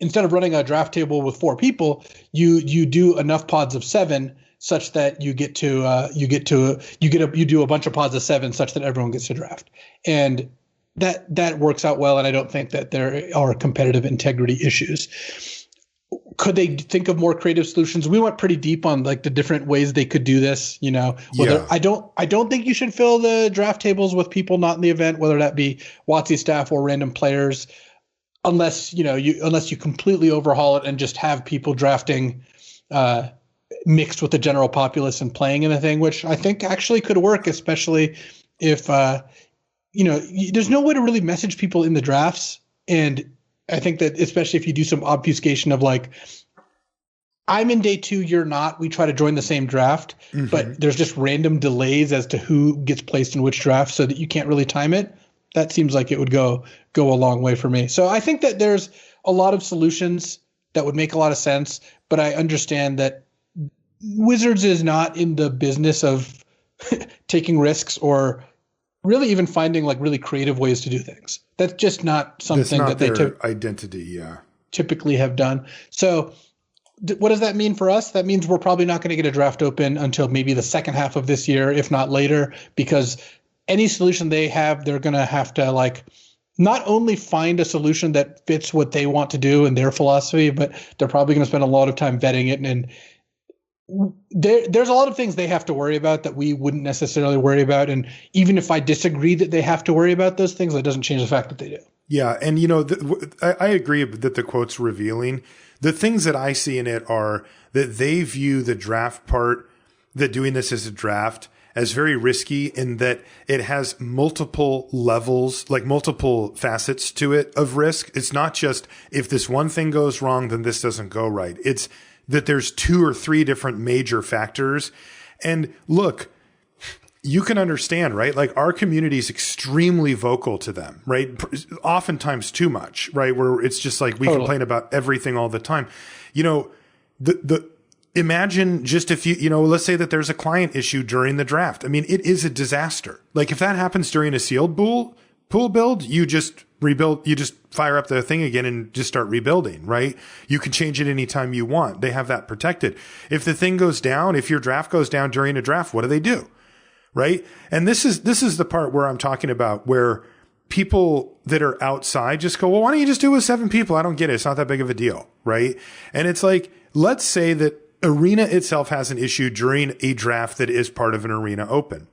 instead of running a draft table with 4 people, you do enough pods of 7 such that you do a bunch of pods of 7 such that everyone gets to draft. And that works out well, and I don't think that there are competitive integrity issues. Could they think of more creative solutions? We went pretty deep on like the different ways they could do this. I don't think you should fill the draft tables with people not in the event, whether that be WotC staff or random players, unless you completely overhaul it and just have people drafting mixed with the general populace and playing in the thing, which I think actually could work, especially if there's no way to really message people in the drafts. And I think that especially if you do some obfuscation of like, I'm in day 2, you're not, we try to join the same draft, but there's just random delays as to who gets placed in which draft so that you can't really time it. That seems like it would go a long way for me. So I think that there's a lot of solutions that would make a lot of sense, but I understand that Wizards is not in the business of taking risks or really even finding like really creative ways to do things. That's just not something that they identity, typically have done. So what does that mean for us? That means we're probably not going to get a draft open until maybe the second half of this year, if not later, because any solution they have, they're going to have to like not only find a solution that fits what they want to do and their philosophy, but they're probably going to spend a lot of time vetting it. And there's a lot of things they have to worry about that we wouldn't necessarily worry about. And even if I disagree that they have to worry about those things, that doesn't change the fact that they do. Yeah. And, I agree that the quote's revealing. The things that I see in it are that they view the draft part, that doing this as a draft, as very risky in that it has multiple levels, like multiple facets to it of risk. It's not just if this one thing goes wrong, then this doesn't go right. It's that there's 2 or 3 different major factors. And look, you can understand, right? Like our community is extremely vocal to them, right? Oftentimes too much, right? Where it's just like we complain about everything all the time. Imagine just if let's say that there's a client issue during the draft. I mean, it is a disaster. Like if that happens during a sealed pool build, you just rebuild, you just fire up the thing again and just start rebuilding, right? You can change it anytime you want. They have that protected. If the thing goes down, if your draft goes down during a draft, what do? Right? And this is the part where I'm talking about where people that are outside just go, well, why don't you just do it with 7 people? I don't get it. It's not that big of a deal. Right? And it's like, let's say that Arena itself has an issue during a draft that is part of an Arena Open.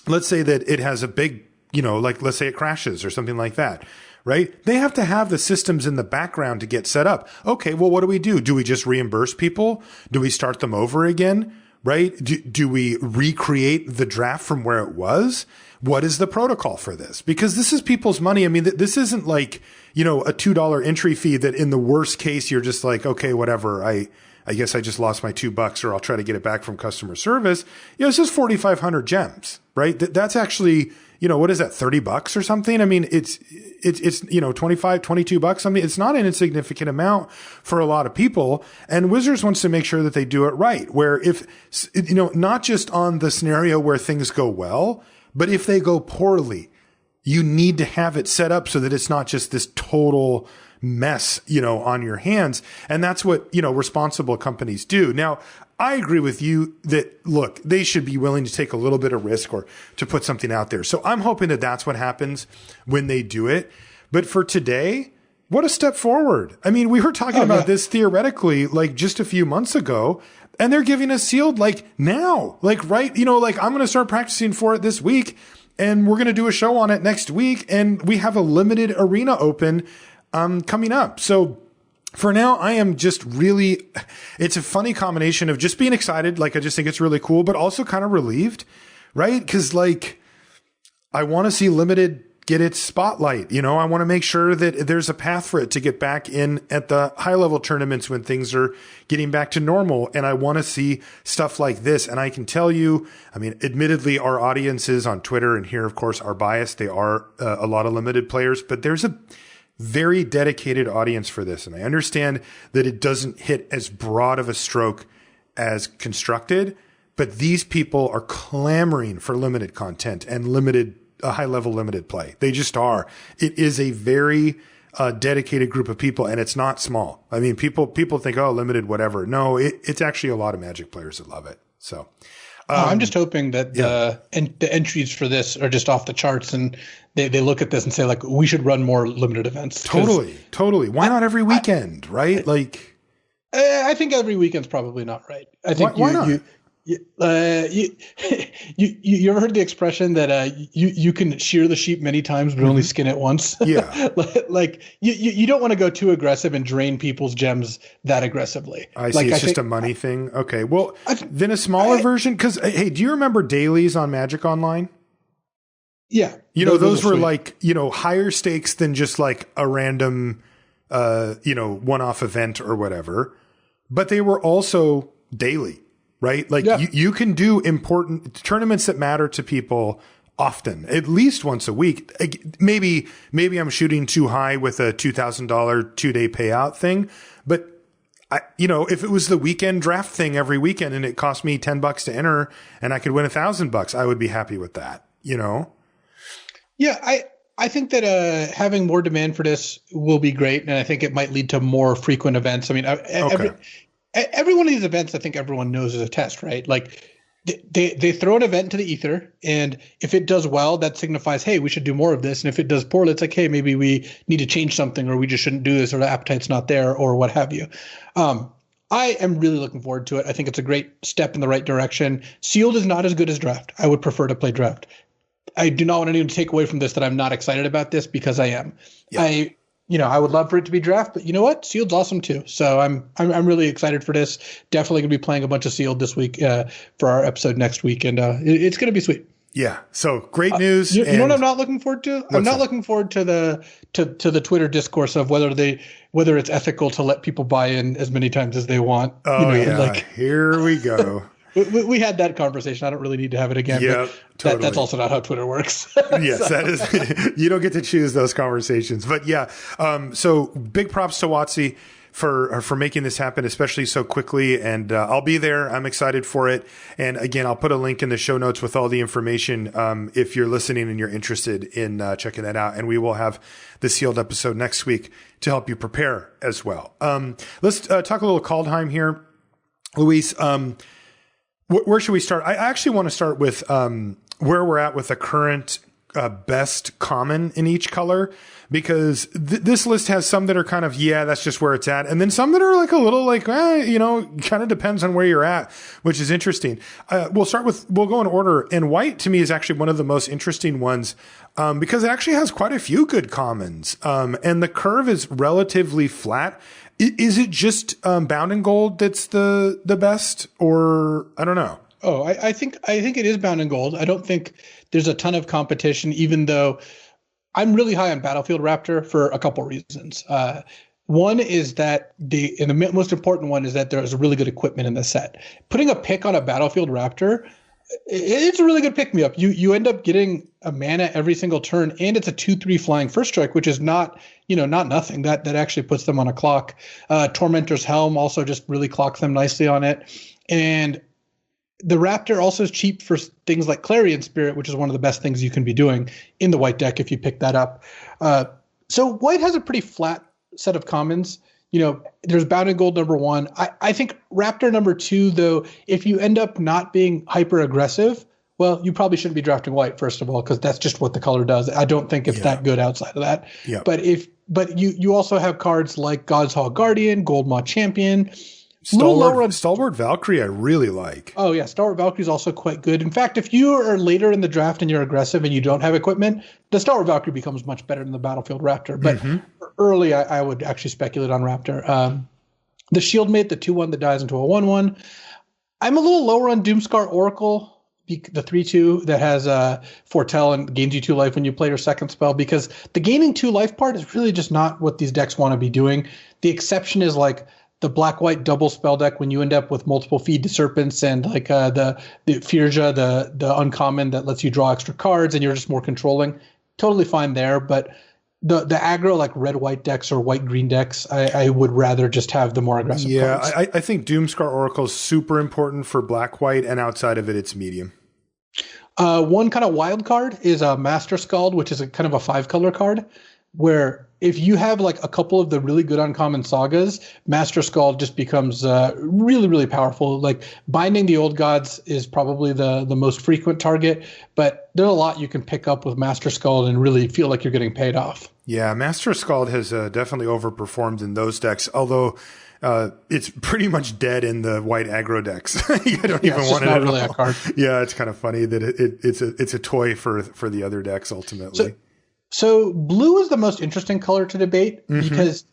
Let's say that it has a big, like let's say it crashes or something like that, right? They have to have the systems in the background to get set up. Okay, well, what do? Do we just reimburse people? Do we start them over again? Right? Do we recreate the draft from where it was? What is the protocol for this? Because this is people's money. I mean, this isn't like, a $2 entry fee that in the worst case, you're just like, okay, whatever. I guess I just lost my $2 or I'll try to get it back from customer service. This is 4,500 gems, right? That's actually, what is that, $30 or something? I mean, it's 25, $22 something. It's not an insignificant amount for a lot of people. And Wizards wants to make sure that they do it right, where if, not just on the scenario where things go well, but if they go poorly, you need to have it set up so that it's not just this total mess, on your hands. And that's what, responsible companies do. Now, I agree with you that, look, they should be willing to take a little bit of risk or to put something out there. So I'm hoping that that's what happens when they do it. But for today, what a step forward. I mean, we were talking about this theoretically, like just a few months ago, and they're giving us sealed like now, like, right. I'm going to start practicing for it this week and we're going to do a show on it next week. And we have a limited arena open, coming up. So for now, I am just really, it's a funny combination of just being excited. Like, I just think it's really cool, but also kind of relieved, right? Cause I want to see limited get its spotlight. I want to make sure that there's a path for it to get back in at the high level tournaments when things are getting back to normal. And I want to see stuff like this. And I can tell you, admittedly, our audiences on Twitter and here, of course, are biased. They are a lot of limited players, but there's a very dedicated audience for this. And I understand that it doesn't hit as broad of a stroke as Constructed, but these people are clamoring for limited content and a high level limited play. They just are. It is a very dedicated group of people, and it's not small. I mean, people think, oh, limited, whatever. No, it's actually a lot of Magic players that love it. So I'm just hoping that the entries for this are just off the charts, and they look at this and say, like, we should run more limited events. Totally. Why not every weekend, right? I think every weekend's probably not right. I think why not? You ever heard the expression that you can shear the sheep many times but only skin it once? Yeah. you don't want to go too aggressive and drain people's gems that aggressively. I see. It's just a money thing. Okay. Well, then a smaller version. Because hey, do you remember dailies on Magic Online? Yeah. Those were like, higher stakes than just like a random, one-off event or whatever. But they were also daily. Right? You can do important tournaments that matter to people often, at least once a week. Maybe I'm shooting too high with a $2,000 2-day payout thing, but if it was the weekend draft thing every weekend and it cost me $10 to enter and I could win $1,000, I would be happy with that, Yeah. I think that having more demand for this will be great. And I think it might lead to more frequent events. I mean, every one of these events, I think everyone knows is a test, right? Like they throw an event into the ether, and if it does well, that signifies, hey, we should do more of this. And if it does poorly, it's like, hey, maybe we need to change something, or we just shouldn't do this, or the appetite's not there, or what have you. I am really looking forward to it. I think it's a great step in the right direction. Sealed is not as good as draft. I would prefer to play draft. I do not want anyone to take away from this that I'm not excited about this, because I am. Yeah. I would love for it to be draft, but you know what? Sealed's awesome too. So I'm really excited for this. Definitely gonna be playing a bunch of Sealed this week for our episode next week, and it's gonna be sweet. Yeah. So great news. You know what I'm not looking forward to? I'm not looking forward to the the Twitter discourse of whether it's ethical to let people buy in as many times as they want. Oh here we go. We had that conversation. I don't really need to have it again. Yeah, totally. That's also not how Twitter works. Yes, that is. You don't get to choose those conversations. But yeah, so big props to WotC for making this happen, especially so quickly. And I'll be there. I'm excited for it. And again, I'll put a link in the show notes with all the information if you're listening and you're interested in checking that out. And we will have the sealed episode next week to help you prepare as well. Let's talk a little Kaldheim here, Luis. Where should we start? I actually want to start with where we're at with the current best common in each color, because this list has some that are kind of, that's just where it's at. And then some that are like a little like, kind of depends on where you're at, which is interesting. We'll go in order. And white to me is actually one of the most interesting ones because it actually has quite a few good commons. And the curve is relatively flat. Is it just Bound in Gold that's the best, or I don't know? Oh, I think it is Bound in Gold. I don't think there's a ton of competition, even though I'm really high on Battlefield Raptor for a couple reasons. One is that most important one is that there's really good equipment in the set. Putting a pick on a Battlefield Raptor, it's a really good pick me up. You end up getting a mana every single turn, and it's a 2/3 flying first strike, which is not nothing. That actually puts them on a clock. Tormentor's Helm also just really clocks them nicely on it, and the Raptor also is cheap for things like Clarion Spirit, which is one of the best things you can be doing in the white deck if you pick that up. So white has a pretty flat set of commons. There's Bounding Gold number 1. I think Raptor number 2, though, if you end up not being hyper aggressive, well, you probably shouldn't be drafting white, first of all, because that's just what the color does. I don't think it's that good outside of that. Yeah. But you also have cards like God's Hall Guardian, Goldmaw Champion. Stalwart Valkyrie, I really like. Oh, yeah. Stalwart Valkyrie is also quite good. In fact, if you are later in the draft and you're aggressive and you don't have equipment, the Stalwart Valkyrie becomes much better than the Battlefield Raptor. But early, I would actually speculate on Raptor. The Shieldmate, the 2/1 that dies into a 1/1. I'm a little lower on Doomscar Oracle, the 3/2 that has Foretell and gains you 2 life when you play your second spell, because the gaining 2 life part is really just not what these decks want to be doing. The exception is like the black-white double spell deck when you end up with multiple Feed to Serpents and like the Firja, the uncommon that lets you draw extra cards and you're just more controlling. Totally fine there, but the aggro like red-white decks or white-green decks, I would rather just have the more aggressive cards. I think Doomscar Oracle is super important for black-white, and outside of it, it's medium. One kind of wild card is a Master Skald, which is a kind of a 5-color card, where if you have like a couple of the really good uncommon sagas, Master Skald just becomes really, really powerful. Like Binding the Old Gods is probably the most frequent target, but there's a lot you can pick up with Master Skald and really feel like you're getting paid off. Yeah, Master Skald has definitely overperformed in those decks, although it's pretty much dead in the white aggro decks. You don't even want it at really all. A card. Yeah, it's kind of funny that it's a toy for the other decks ultimately. So blue is the most interesting color to debate because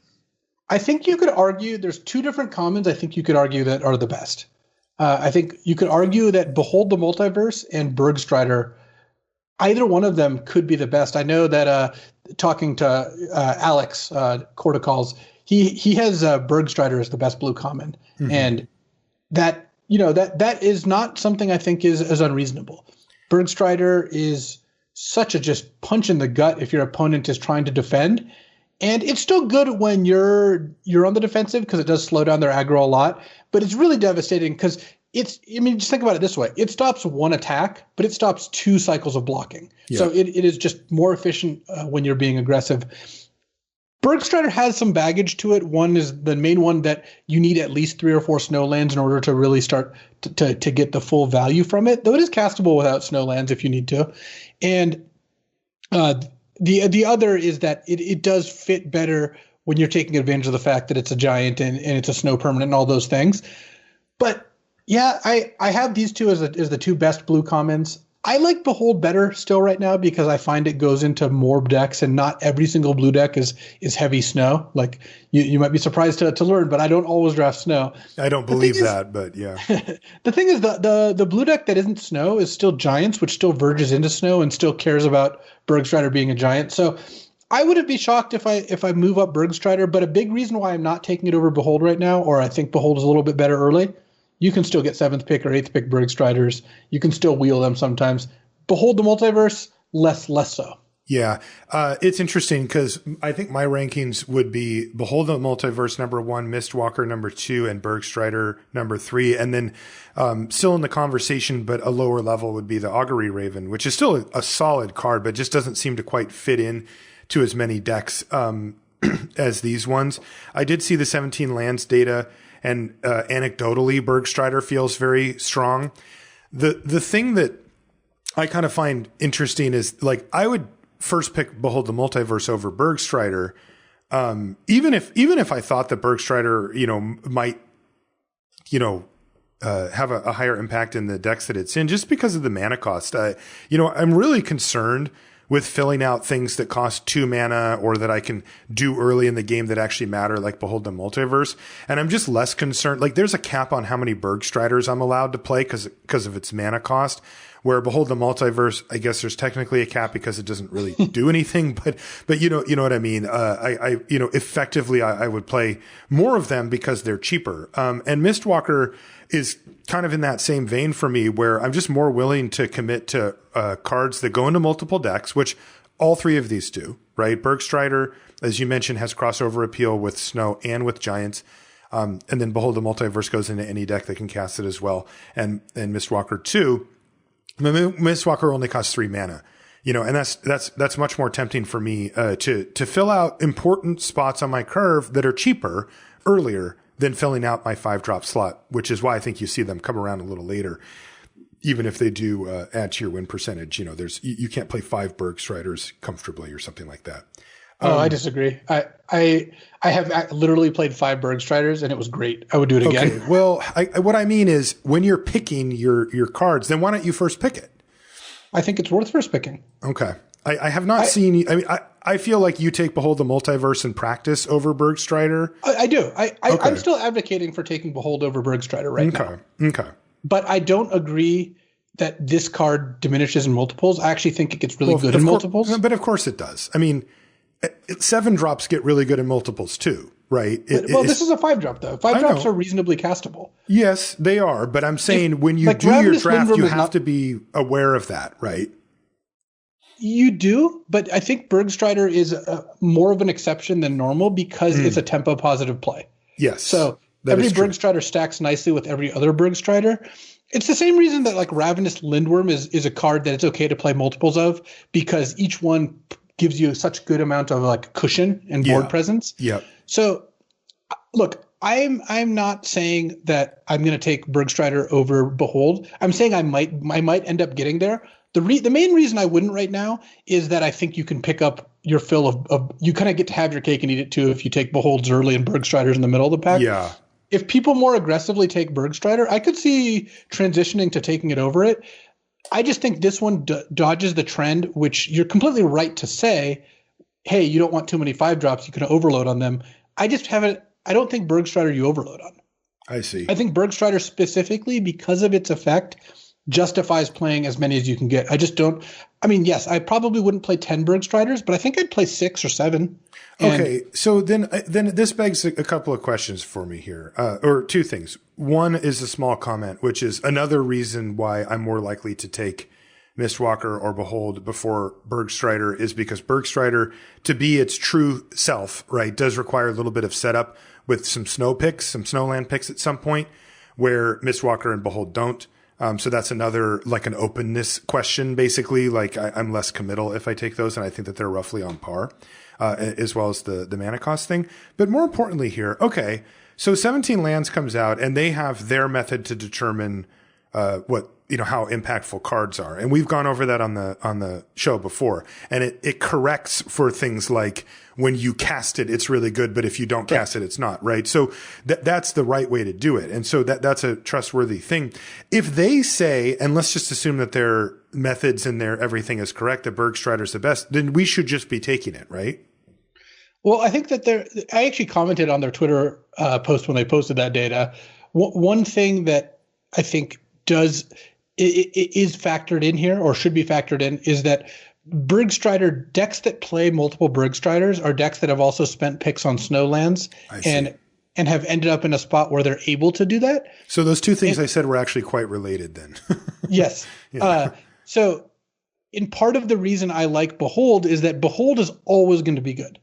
I think you could argue there's 2 different commons. I think you could argue that are the best. I think you could argue that Behold the Multiverse and Bergstrider, either one of them could be the best. I know that talking to Alex Corticals, he has Bergstrider as the best blue common, and that that is not something I think is unreasonable. Bergstrider is such a just punch in the gut if your opponent is trying to defend. And it's still good when you're on the defensive because it does slow down their aggro a lot. But it's really devastating because just think about it this way. It stops 1 attack, but it stops 2 cycles of blocking. Yeah. So it is just more efficient when you're being aggressive. Bergstrider has some baggage to it. One is the main one that you need at least 3 or 4 snowlands in order to really start to get the full value from it, though it is castable without snowlands if you need to. And the other is that it does fit better when you're taking advantage of the fact that it's a giant and it's a snow permanent and all those things. But yeah, I have these 2 as the 2 best blue commons. I like Behold better still right now because I find it goes into more decks and not every single blue deck is heavy snow. Like you might be surprised to learn, but I don't always draft snow. I don't believe that, but yeah. The thing is the blue deck that isn't snow is still giants, which still verges into snow and still cares about Bergstrider being a giant. So I wouldn't be shocked if I move up Bergstrider, but a big reason why I'm not taking it over Behold right now, or I think Behold is a little bit better early, you can still get 7th pick or 8th pick Bergstriders. You can still wheel them sometimes. Behold the Multiverse, less so. Yeah. It's interesting because I think my rankings would be Behold the Multiverse number 1, Mistwalker number 2, and Bergstrider number 3. And then still in the conversation, but a lower level would be the Augury Raven, which is still a solid card, but just doesn't seem to quite fit in to as many decks as these ones. I did see the 17 lands data, and anecdotally, Bergstrider feels very strong. The thing that I kind of find interesting is, like, I would first pick Behold the Multiverse over Bergstrider, even if I thought that Bergstrider, might, have a higher impact in the decks that it's in, just because of the mana cost. I'm really concerned with filling out things that cost 2 mana or that I can do early in the game that actually matter, like Behold the Multiverse. And I'm just less concerned. Like, there's a cap on how many Bergstriders I'm allowed to play because of its mana cost. where Behold the Multiverse, I guess there's technically a cap because it doesn't really do anything, but you know what I mean? I effectively I would play more of them because they're cheaper. And Mistwalker is kind of in that same vein for me, where I'm just more willing to commit to cards that go into multiple decks, which all three of these do, right? Bergstrider, as you mentioned, has crossover appeal with Snow and with Giants. And then Behold the Multiverse goes into any deck that can cast it as well. And Mistwalker 2, Mistwalker only costs 3 mana, and that's much more tempting for me to fill out important spots on my curve that are cheaper earlier than filling out my 5-drop slot, which is why I think you see them come around a little later. Even if they do add to your win percentage, you can't play 5 Bergstriders comfortably or something like that. I disagree. I have literally played 5 Bergstriders and it was great. I would do it again. Okay. Well, what I mean is when you're picking your cards, then why don't you first pick it? I think it's worth first picking. Okay. I have not seen. I mean, I feel like you take Behold the Multiverse in practice over Bergstrider. I do. I'm still advocating for taking Behold over Bergstrider right now. Okay. But I don't agree that this card diminishes in multiples. I actually think it gets really good in multiples. But of course it does. I mean, 7 drops get really good in multiples too, right? This is a 5-drop though. 5 drops are reasonably castable. Yes, they are. But I'm saying when you do your draft, you have to be aware of that, right? You do, but I think Bergstrider is more of an exception than normal because it's a tempo positive play. Yes. So every Bergstrider stacks nicely with every other Bergstrider. It's the same reason that like Ravenous Lindworm is a card that it's okay to play multiples of, because each one gives you such good amount of like cushion and board presence. Yeah. So look, I'm not saying that I'm going to take Bergstrider over Behold. I'm saying I might end up getting there. The main reason I wouldn't right now is that I think you can pick up your fill of you kind of get to have your cake and eat it too if you take Beholds early and Bergstriders in the middle of the pack. Yeah. If people more aggressively take Bergstrider, I could see transitioning to taking it over it. I just think this one dodges the trend, which you're completely right to say, hey, you don't want too many 5-drops. You can overload on them. I just haven't. I don't think Bergstrider you overload on. I see. I think Bergstrider specifically, because of its effect, justifies playing as many as you can get. I just don't. I mean, yes, I probably wouldn't play 10 Bergstriders, but I think I'd play 6 or 7. Okay, so then this begs a couple of questions for me here, or 2 things. One is a small comment, which is another reason why I'm more likely to take Mistwalker or Behold before Bergstrider is because Bergstrider, to be its true self, right, does require a little bit of setup with some snow picks, some snowland picks at some point, where Mistwalker and Behold don't. So that's another, like an openness question, basically. Like I'm less committal if I take those, and I think that they're roughly on par, as well as the mana cost thing. But more importantly here, okay, so 17 Lands comes out, and they have their method to determine how impactful cards are. And we've gone over that on the show before. And it corrects for things like when you cast it, it's really good, but if you don't cast it, it's not, right? So that's the right way to do it. And so that's a trustworthy thing. If they say, and let's just assume that their methods and their everything is correct, that Bergstrider's the best, then we should just be taking it, right? Well, I think that I actually commented on their Twitter post when they posted that data. One thing that I think is factored in here, or should be factored in, is that Bergstrider decks that play multiple Bergstriders are decks that have also spent picks on snowlands and have ended up in a spot where they're able to do that. So those 2 things I said were actually quite related then. Yes. Yeah. So in part of the reason I like Behold is that Behold is always going to be good.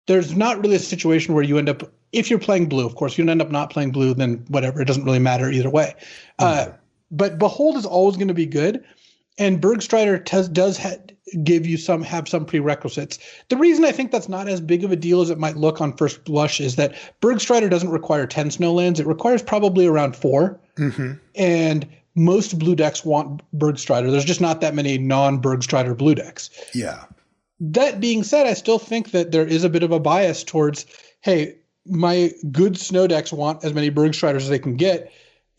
There's not really a situation where you end up, if you're playing blue, of course, you end up not playing blue, then whatever, it doesn't really matter either way. But Behold is always going to be good, and Bergstrider does have some prerequisites. The reason I think that's not as big of a deal as it might look on first blush is that Bergstrider doesn't require 10 snowlands. It requires probably around 4. Mm-hmm. And most blue decks want Bergstrider. There's just not that many non-Bergstrider blue decks. Yeah. That being said, I still think that there is a bit of a bias towards, hey, my good snow decks want as many Bergstriders as they can get.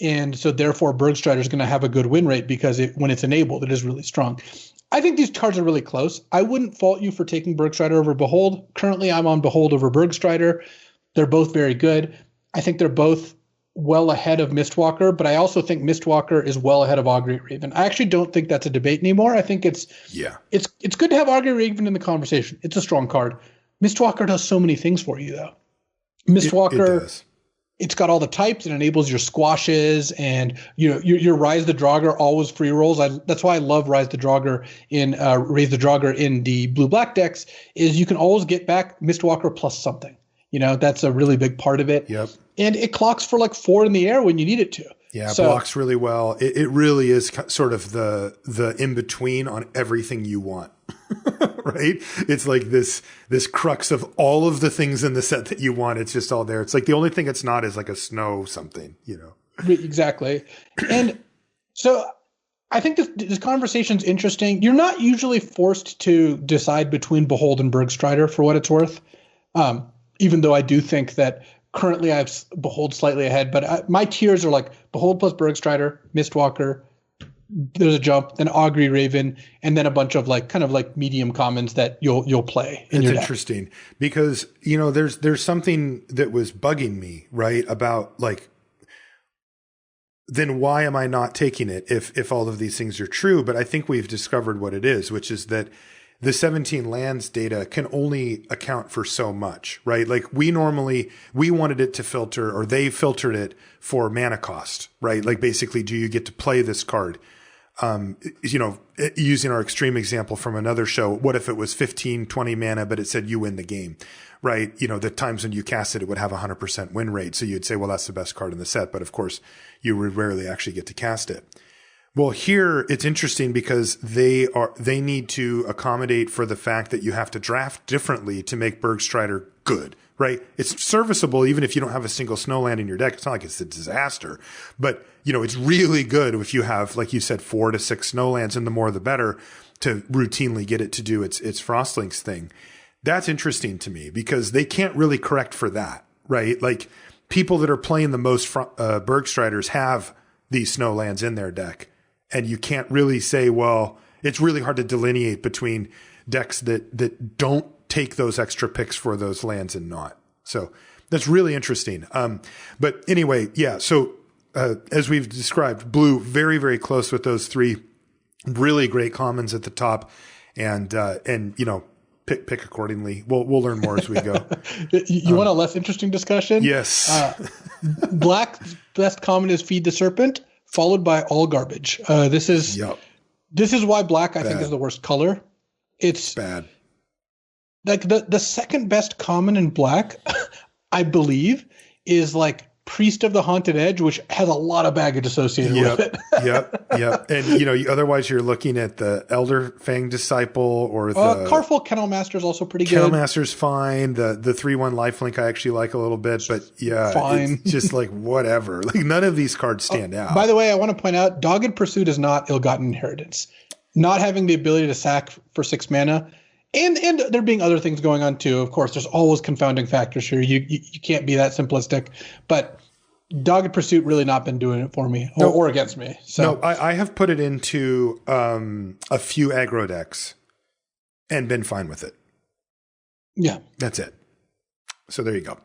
And so therefore Bergstrider is going to have a good win rate because when it's enabled, it is really strong. I think these cards are really close. I wouldn't fault you for taking Bergstrider over Behold. Currently, I'm on Behold over Bergstrider. They're both very good. I think they're both well ahead of Mistwalker, but I also think Mistwalker is well ahead of Augury Raven. I actually don't think that's a debate anymore. I think it's good to have Augury Raven in the conversation. It's a strong card. Mistwalker does so many things for you, though. Mistwalker, it's got all the types. It enables your squashes, and your Rise the Draugr always free rolls. That's why I love Rise the Draugr in Raise the Draugr in the blue-black decks. Is you can always get back Mistwalker plus something. That's a really big part of it. Yep. And it clocks for like 4 in the air when you need it to. Yeah, it blocks really well. It really is sort of the in-between on everything you want, right? It's like this crux of all of the things in the set that you want. It's just all there. It's like the only thing it's not is like a snow something, Exactly. And so I think this conversation's interesting. You're not usually forced to decide between Behold and Bergstrider for what it's worth, even though I do think that currently I have Behold slightly ahead, but my tiers are like Behold plus Bergstrider, Mistwalker, there's a jump, then Augury Raven, and then a bunch of kind of medium commons that you'll play in your deck. It's interesting because, there's something that was bugging me, right? About then why am I not taking it if all of these things are true? But I think we've discovered what it is, which is that the 17 lands data can only account for so much, right? Like we wanted it to filter, or they filtered it for mana cost, right? Like basically, do you get to play this card? Using our extreme example from another show, what if it was 15, 20 mana, but it said you win the game, right? The times when you cast it, it would have 100% win rate. So you'd say, well, that's the best card in the set. But of course, you would rarely actually get to cast it. Well, here it's interesting because they need to accommodate for the fact that you have to draft differently to make Bergstrider good, right? It's serviceable even if you don't have a single snowland in your deck. It's not like it's a disaster, but it's really good if you have, like you said, 4 to 6 snowlands, and the more the better to routinely get it to do its Frostlinks thing. That's interesting to me because they can't really correct for that, right? Like people that are playing the most Bergstriders have these snowlands in their deck. And you can't really say, well, it's really hard to delineate between decks that don't take those extra picks for those lands and not. So that's really interesting. But anyway, yeah. So as we've described, blue very, very close with those 3 really great commons at the top, and pick accordingly. We'll learn more as we go. You want a less interesting discussion? Yes. Black's best common is Feed the Serpent, followed by All Garbage. This is why black I think is the worst color. It's bad. Like the second best common in black, I believe, is Priest of the Haunted Edge, which has a lot of baggage associated with it. Yep. And otherwise you're looking at the Elder Fang Disciple or the Carful Kennel Master is also pretty good. Kennel Master's fine. The 3/1 lifelink I actually like a little bit, but yeah, fine. It's just whatever. None of these cards stand out. By the way, I want to point out Dogged Pursuit is not Ill-Gotten Inheritance. Not having the ability to sack for 6 mana. And there being other things going on too. Of course, there's always confounding factors here. You can't be that simplistic. But Dogged Pursuit really not been doing it for me or against me. So no, I have put it into a few aggro decks and been fine with it. Yeah, that's it. So there you go.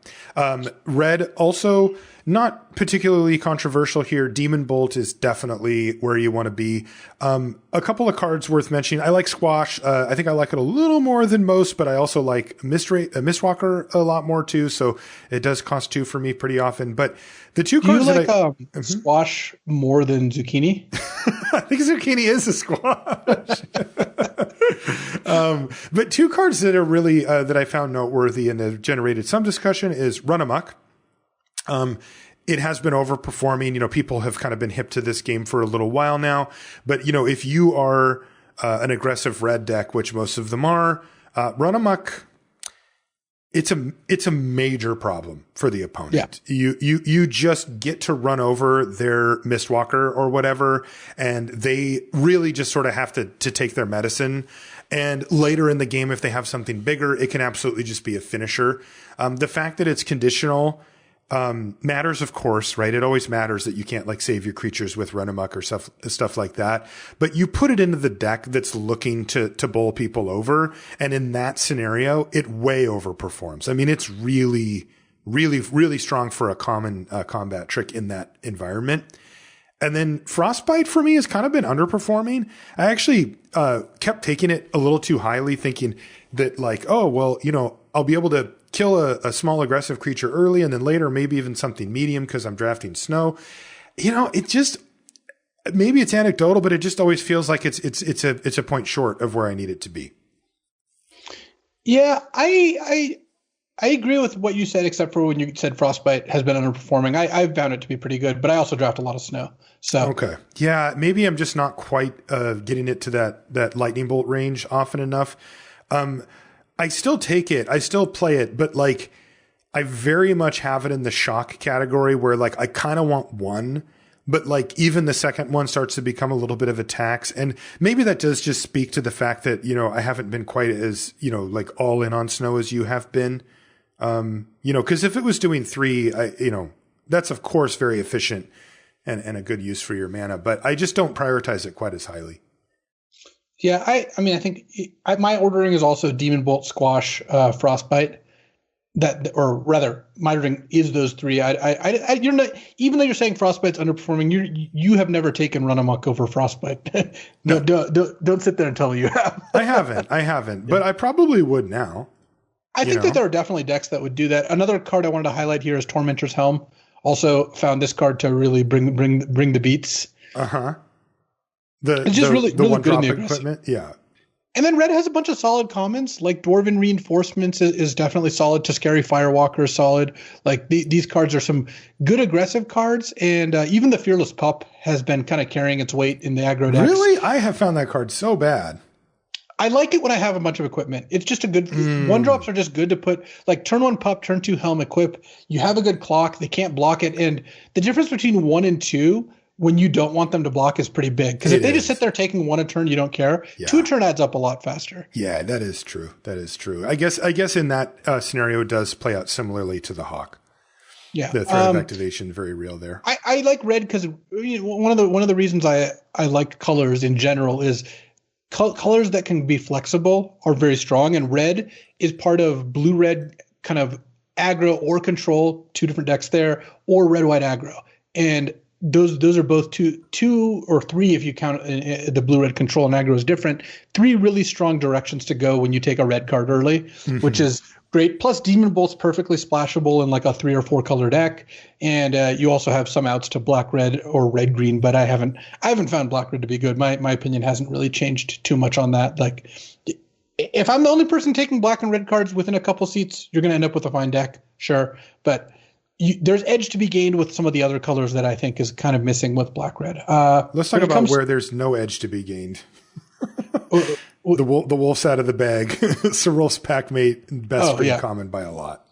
Red also not particularly controversial here. Demon Bolt is definitely where you want to be. A couple of cards worth mentioning. I like Squash. I think I like it a little more than most, but I also like Mistwalker a lot more too. So it does cost 2 for me pretty often. But the 2 cards Squash more than Zucchini? I think Zucchini is a Squash. But 2 cards that are really that I found noteworthy and have generated some discussion is Run Amok. It has been overperforming. People have kind of been hip to this game for a little while now. But, if you are an aggressive red deck, which most of them are, Run Amok, it's a major problem for the opponent. Yeah. You just get to run over their Mistwalker or whatever, and they really just sort of have to take their medicine. And later in the game, if they have something bigger, it can absolutely just be a finisher. The fact that it's conditional matters, of course, right? It always matters that you can't save your creatures with Run Amok or stuff like that. But you put it into the deck that's looking to bowl people over. And in that scenario, it way overperforms. I mean, it's really, really, really strong for a common combat trick in that environment. And then Frostbite for me has kind of been underperforming. I actually kept taking it a little too highly, thinking that like, oh, well, you know, I'll be able to kill a small aggressive creature early and then later maybe even something medium because I'm drafting snow. You know, it just, maybe it's anecdotal, but it just always feels like it's a point short of where I need it to be. Yeah, I agree with what you said, except for when you said Frostbite has been underperforming. I've found it to be pretty good, but I also draft a lot of snow. So okay, yeah, maybe I'm just not quite getting it to that lightning bolt range often enough. I still take it, I still play it, but like I very much have it in the shock category where like I kind of want one, but like even the second one starts to become a little bit of a tax. And maybe that does just speak to the fact that, you know, I haven't been quite as, you know, like all in on snow as you have been. You know, cause if it was doing 3, you know, that's of course very efficient and a good use for your mana, but I just don't prioritize it quite as highly. Yeah. I mean, I think my ordering is also Demon Bolt, Squash, Frostbite. Or rather, my ordering is those 3. You're not, even though you're saying Frostbite's underperforming, you have never taken Run Amok over Frostbite. No, don't sit there and tell me you have. I haven't, but I probably would now. I think that there are definitely decks that would do that. Another card I wanted to highlight here is Tormentor's Helm. Also found this card to really bring the beats. It's just really one good in the equipment. Yeah. And then red has a bunch of solid commons, like Dwarven Reinforcements is definitely solid. Tuscary Firewalker is solid. Like these cards are some good aggressive cards, and even the Fearless Pup has been kind of carrying its weight in the aggro decks. Really? I have found that card so bad. I like it when I have a bunch of equipment. It's just a good one drops are just good to put, like turn 1 Pup, turn 2 Helm, equip. You have a good clock. They can't block it, and the difference between 1 and 2. When you don't want them to block is pretty big. Because if they just sit there taking 1 a turn, you don't care. Yeah. 2 a turn adds up a lot faster. Yeah, that is true. That is true. I guess in that scenario, it does play out similarly to the Hawk. Yeah. The threat of activation, very real there. I like red because one of the reasons I like colors in general is colors that can be flexible are very strong. And red is part of blue-red kind of aggro or control, 2 different decks there, or red-white aggro. And those are both two or 3 if you count the blue-red control and aggro is different. 3 really strong directions to go when you take a red card early, which is great. Plus, Demon Bolt's perfectly splashable in like a 3 or 4 color deck, and you also have some outs to black-red or red-green. But I haven't found black-red to be good. My opinion hasn't really changed too much on that. Like, if I'm the only person taking black and red cards within a couple seats, you're going to end up with a fine deck, sure, but. There's edge to be gained with some of the other colors that I think is kind of missing with black-red. Let's talk about where there's no edge to be gained. The wolf's out of the bag. Cyril's Packmate, best green common by a lot.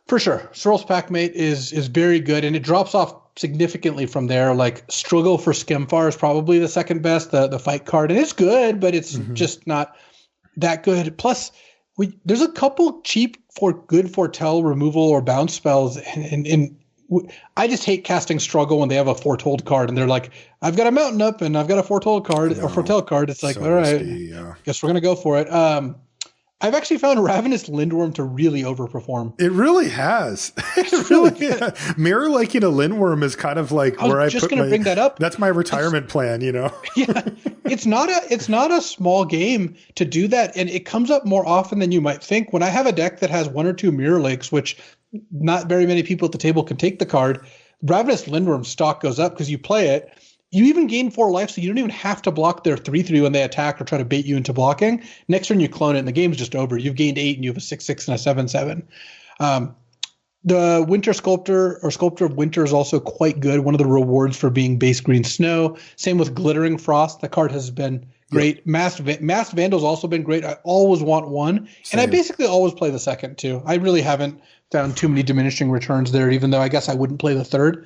For sure. Cyril's Packmate is very good, and it drops off significantly from there. Like Struggle for Skemfar is probably the second best, the fight card. And it's good, but it's just not that good. Plus, there's a couple cheap for good foretell removal or bounce spells, and I just hate casting Struggle when they have a foretold card and they're like, I've got a mountain up and I've got a foretold card or foretell card. It's like, so all right, guess we're gonna go for it. I've actually found Ravenous Lindworm to really overperform. It really has. It really Mirror Liking a Lindworm is kind of like where I just bring that up. That's my retirement plan, you know. Yeah, it's not a small game to do that, and it comes up more often than you might think. When I have a deck that has 1 or 2 Mirror Lakes, which not very many people at the table can take the card, Ravenous Lindworm stock goes up because you play it. You even gain 4 life, so you don't even have to block their 3/3 when they attack or try to bait you into blocking. Next turn you clone it, and the game's just over. You've gained 8, and you have a 6/6 and a 7/7. The Winter Sculptor or Sculptor of Winter is also quite good. One of the rewards for being base green snow. Same with Glittering Frost. The card has been great. Yep. Masked Vandal's also been great. I always want 1, and I basically always play the second too. I really haven't found too many diminishing returns there, even though I guess I wouldn't play the third.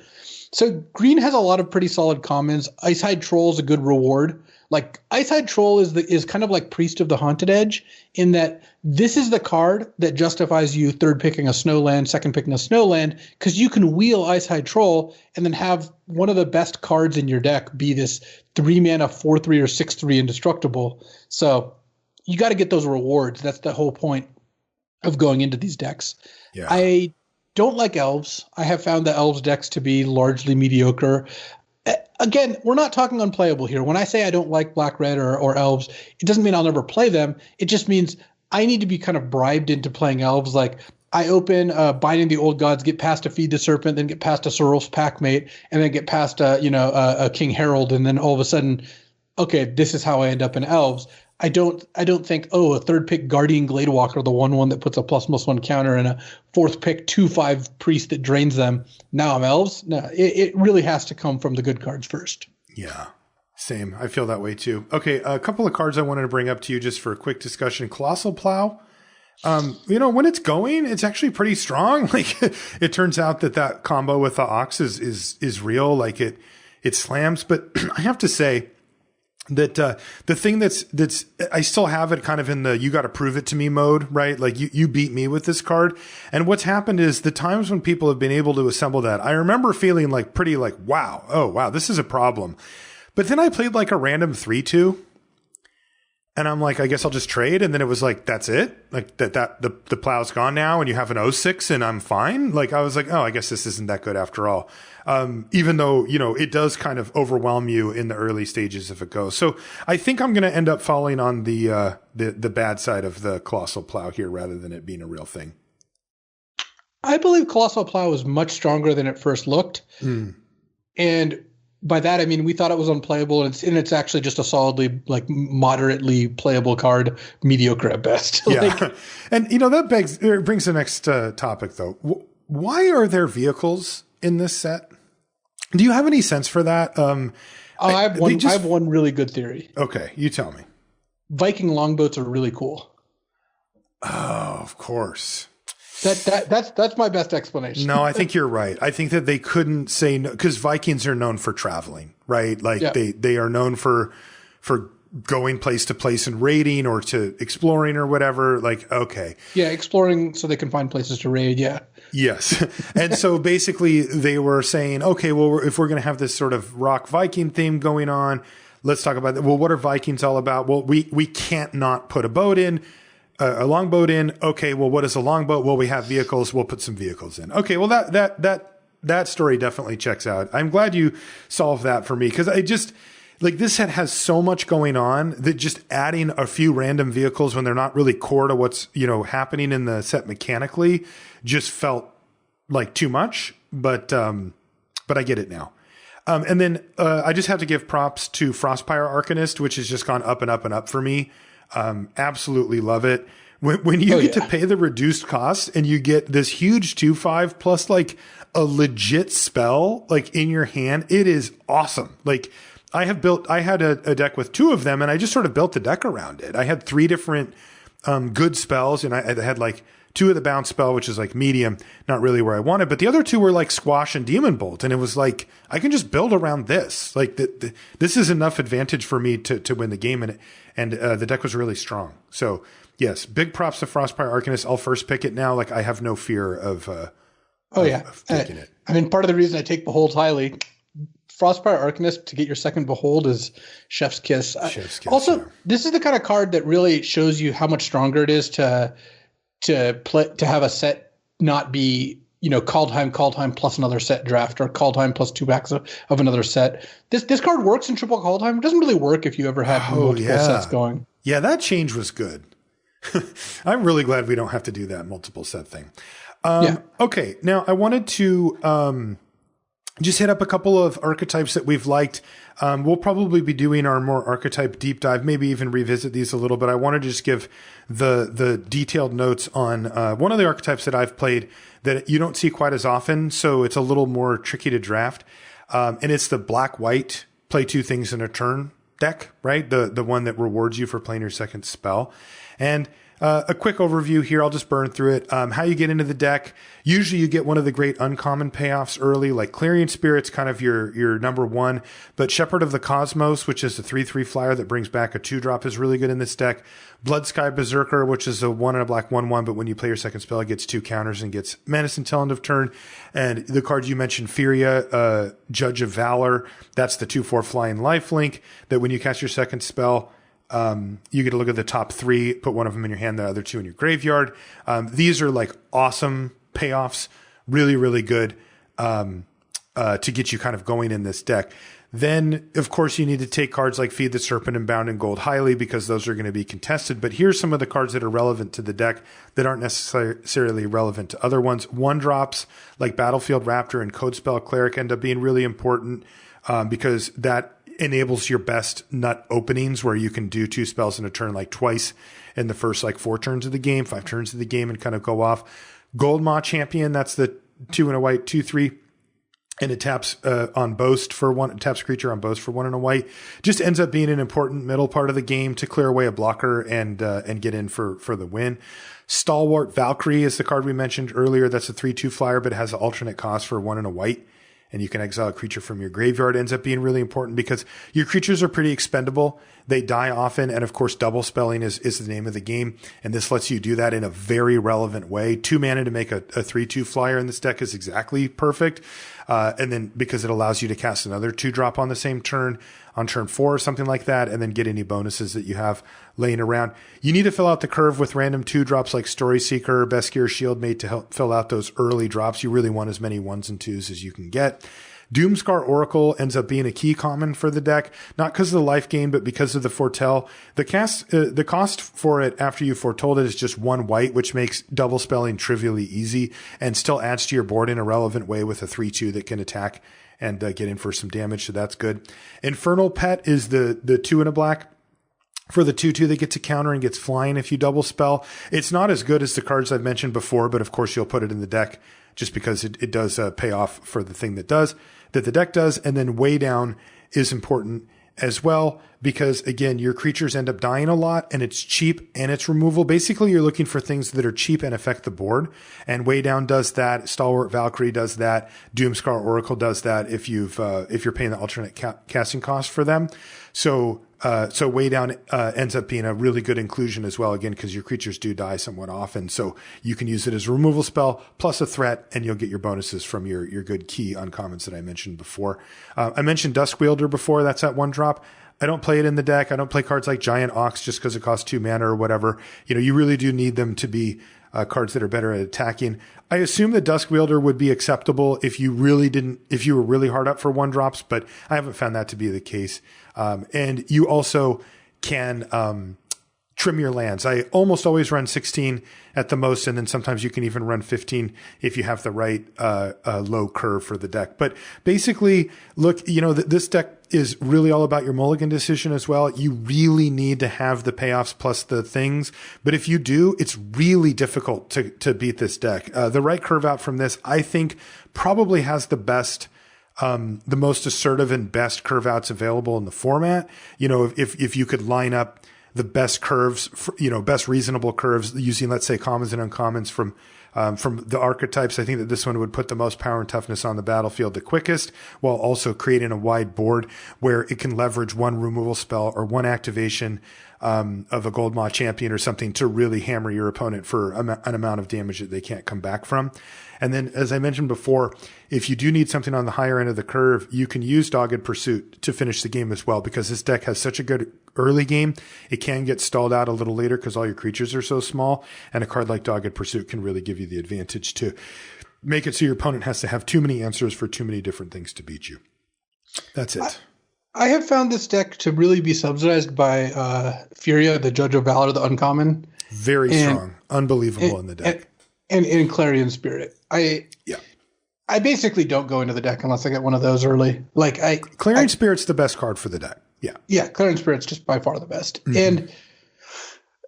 So green has a lot of pretty solid commons. Icehide Troll is a good reward. Like Icehide Troll is kind of like Priest of the Haunted Edge in that this is the card that justifies you third picking a snowland, second picking a snowland, because you can wheel Icehide Troll and then have one of the best cards in your deck be this 3 mana 4/3 or 6/3 indestructible. So you got to get those rewards. That's the whole point of going into these decks. Yeah. don't like elves. I have found the elves decks to be largely mediocre. Again, we're not talking unplayable here. When I say I don't like black, red, or elves, it doesn't mean I'll never play them. It just means I need to be kind of bribed into playing elves. Like I open Binding the Old Gods, get past a Feed the Serpent, then get past a Sorrel's Packmate, and then get past a King Herald, and then all of a sudden, okay, this is how I end up in elves. I don't think, a third pick Guardian Gladewalker, the 1/1 that puts a ++1 counter, and a fourth pick 2/5 Priest that drains them. Now I'm elves. No, it really has to come from the good cards first. Yeah, same. I feel that way too. Okay, a couple of cards I wanted to bring up to you just for a quick discussion. Colossal Plow. When it's going, it's actually pretty strong. Like it turns out that combo with the Ox is real. Like it slams. But I have to say that the thing that's I still have it kind of in the you got to prove it to me mode, right? Like you beat me with this card. And what's happened is the times when people have been able to assemble that, I remember feeling like pretty like, wow, this is a problem. But then I played like a random 3/2. And I'm like, I guess I'll just trade. And then it was like, that's it. Like the plow's gone now and you have an 0/6 and I'm fine. Like I was like, oh, I guess this isn't that good after all. Even though, it does kind of overwhelm you in the early stages if it goes. So I think I'm going to end up falling on the bad side of the Colossal Plow here rather than it being a real thing. I believe Colossal Plow is much stronger than it first looked. And by that, I mean, we thought it was unplayable, and it's actually just a solidly, like, moderately playable card, mediocre at best. Yeah. And, that brings the next topic, though. Why are there vehicles in this set? Do you have any sense for that? I have one really good theory. Okay, you tell me. Viking longboats are really cool. Oh, of course. That's my best explanation. No, I think you're right. I think that they couldn't say no because Vikings are known for traveling, right? Like they are known for going place to place and raiding or to exploring or whatever. Like, okay. Yeah, exploring so they can find places to raid. Yeah. Yes. And so basically they were saying, okay, well, if we're going to have this sort of rock Viking theme going on, let's talk about that. Well, what are Vikings all about? Well, we can't not put a boat in. A longboat in. Okay, well, what is a longboat? Well, we have vehicles. We'll put some vehicles in. Okay, well, that story definitely checks out. I'm glad you solved that for me because I just like this set has so much going on that just adding a few random vehicles when they're not really core to what's happening in the set mechanically just felt like too much. But I get it now. And then I just have to give props to Frostpire Arcanist, which has just gone up and up and up for me. Absolutely love it. When you get to pay the reduced cost and you get this huge 2/5 plus like a legit spell like in your hand, it is awesome. Like I had a deck with two of them and I just sort of built the deck around it. I had 3 different good spells and I had like 2 of the bounce spell, which is like medium, not really where I wanted, but the other 2 were like squash and demon bolt. And it was like, I can just build around this. Like this is enough advantage for me to win the game. And the deck was really strong. So yes, big props to Frostpire Arcanist. I'll first pick it now. Like I have no fear of taking it. I mean, part of the reason I take Behold highly, Frostpire Arcanist to get your second Behold is Chef's Kiss. This is the kind of card that really shows you how much stronger it is to have a set not be Kaldheim plus another set draft or Kaldheim plus 2 packs of another set. This card works in triple Kaldheim. It doesn't really work if you ever have multiple sets going. Yeah, that change was good. I'm really glad we don't have to do that multiple set thing. Okay, now I wanted to just hit up a couple of archetypes that we've liked. We'll probably be doing our more archetype deep dive, maybe even revisit these a little, but I wanted to just give the detailed notes on one of the archetypes that I've played that you don't see quite as often, so it's a little more tricky to draft. And it's the black-white play 2 things in a turn deck, right? The one that rewards you for playing your second spell. And a quick overview here. I'll just burn through it. How you get into the deck. Usually you get one of the great uncommon payoffs early, like Clarion Spirit's kind of your number 1. But Shepherd of the Cosmos, which is a 3/3 flyer that brings back a 2-drop, is really good in this deck. Bloodsky Berserker, which is a 1 and a black 1/1, but when you play your second spell, it gets 2 counters and gets Menace until end of turn. And the card you mentioned, Furia, Judge of Valor, that's the 2/4 flying lifelink that when you cast your second spell, you get to look at the top 3, put one of them in your hand, the other 2 in your graveyard. These are like awesome payoffs, really, really good to get you kind of going in this deck. Then, of course, you need to take cards like Feed the Serpent and Bound in Gold highly because those are going to be contested. But here's some of the cards that are relevant to the deck that aren't necessarily relevant to other ones. 1-drops like Battlefield Raptor and Codespell Cleric end up being really important because that enables your best nut openings where you can do 2 spells in a turn like twice in the first like 4 turns of the game, 5 turns of the game, and kind of go off. Gold Maw Champion, that's the 2 and a white, 2/3. And it taps on Boast for 1. It taps creature on Boast for 1 and a white. Just ends up being an important middle part of the game to clear away a blocker and get in for the win. Stalwart Valkyrie is the card we mentioned earlier. That's a 3/2 flyer, but it has an alternate cost for 1 and a white. And you can exile a creature from your graveyard. It ends up being really important because your creatures are pretty expendable. They die often. And of course, double spelling is the name of the game. And this lets you do that in a very relevant way. 2 mana to make a 3/2 flyer in this deck is exactly perfect. And then because it allows you to cast another 2-drop on the same turn on turn 4 or something like that, and then get any bonuses that you have laying around. You need to fill out the curve with random 2-drops like Story Seeker or Beskir Shield made to help fill out those early drops. You really want as many 1s and 2s as you can get. Doomscar Oracle ends up being a key common for the deck, not because of the life gain, but because of the foretell. The cost for it after you foretold it is just 1 white, which makes double spelling trivially easy and still adds to your board in a relevant way with a 3/2 that can attack and get in for some damage. So that's good. Infernal Pet is the 2 and a black for the 2/2 that gets a counter and gets flying if you double spell. It's not as good as the cards I've mentioned before, but of course you'll put it in the deck just because it does pay off for the thing that the deck does. And then Way Down is important as well because, again, your creatures end up dying a lot and it's cheap and it's removal. Basically, you're looking for things that are cheap and affect the board. And Way Down does that. Stalwart Valkyrie does that. Doomscar Oracle does that if you're paying the alternate casting cost for them. So Way Down ends up being a really good inclusion as well, again, because your creatures do die somewhat often. So you can use it as a removal spell plus a threat, and you'll get your bonuses from your good key uncommons that I mentioned before. I mentioned Duskwielder before. That's that 1-drop. I don't play it in the deck. I don't play cards like Giant Ox just because it costs 2 mana or whatever. You really do need them to be cards that are better at attacking. I assume that Duskwielder would be acceptable if you were really hard up for 1-drops, but I haven't found that to be the case. And you also can trim your lands. I almost always run 16 at the most, and then sometimes you can even run 15 if you have the right low curve for the deck. But basically, look, this deck is really all about your mulligan decision as well. You really need to have the payoffs plus the things. But if you do, it's really difficult to beat this deck. The right curve out from this, I think, probably has the best the most assertive and best curve outs available in the format. If you could line up the best curves, best reasonable curves using, let's say, commons and uncommons from the archetypes, I think that this one would put the most power and toughness on the battlefield the quickest, while also creating a wide board where it can leverage 1 removal spell or 1 activation of a Gold Maw Champion or something to really hammer your opponent for an amount of damage that they can't come back from. And then, as I mentioned before, if you do need something on the higher end of the curve, you can use Dogged Pursuit to finish the game as well, because this deck has such a good early game. It can get stalled out a little later because all your creatures are so small, and a card like Dogged Pursuit can really give you the advantage to make it so your opponent has to have too many answers for too many different things to beat you. That's it. I have found this deck to really be subsidized by Furia, the Judge of Valor, the uncommon. Very strong. Unbelievable in the deck. And in Clarion Spirit. I basically don't go into the deck unless I get one of those early. Clarion Spirit's the best card for the deck. Yeah. Yeah, Clarion Spirit's just by far the best. Mm-hmm. And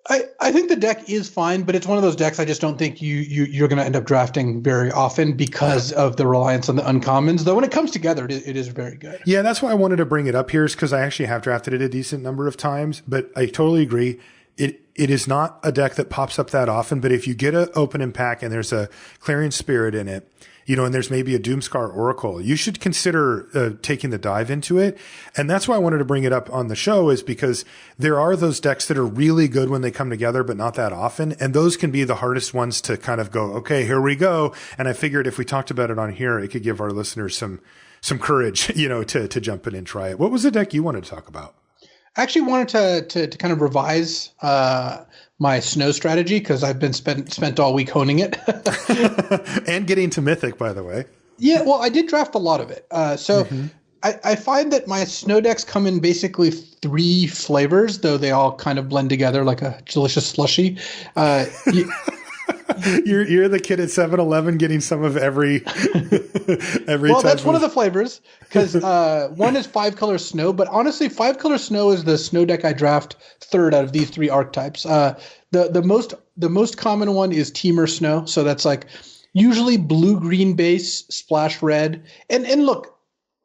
I think the deck is fine, but it's one of those decks I just don't think you're going to end up drafting very often because of the reliance on the uncommons. Though when it comes together, it is very good. Yeah, that's why I wanted to bring it up here, is because I actually have drafted it a decent number of times. But I totally agree. It is not a deck that pops up that often. But if you get an open and pack and there's a Clarion Spirit in it, and there's maybe a Doomscar Oracle, you should consider taking the dive into it. And that's why I wanted to bring it up on the show, is because there are those decks that are really good when they come together, but not that often. And those can be the hardest ones to kind of go, okay, here we go. And I figured if we talked about it on here, it could give our listeners some courage, to jump in and try it. What was the deck you wanted to talk about? I actually wanted to kind of revise my snow strategy because I've been spent all week honing it. And getting to Mythic, by the way. Yeah, well, I did draft a lot of it. I find that my snow decks come in basically 3 flavors, though they all kind of blend together like a delicious slushie. You're the kid at 7-Eleven getting some of every well, that's one of the flavors because one is 5-color snow, but honestly, 5-color snow is the snow deck I draft third out of these 3 archetypes. The most common one is Teamer Snow, so that's like usually blue-green base, splash red, and look.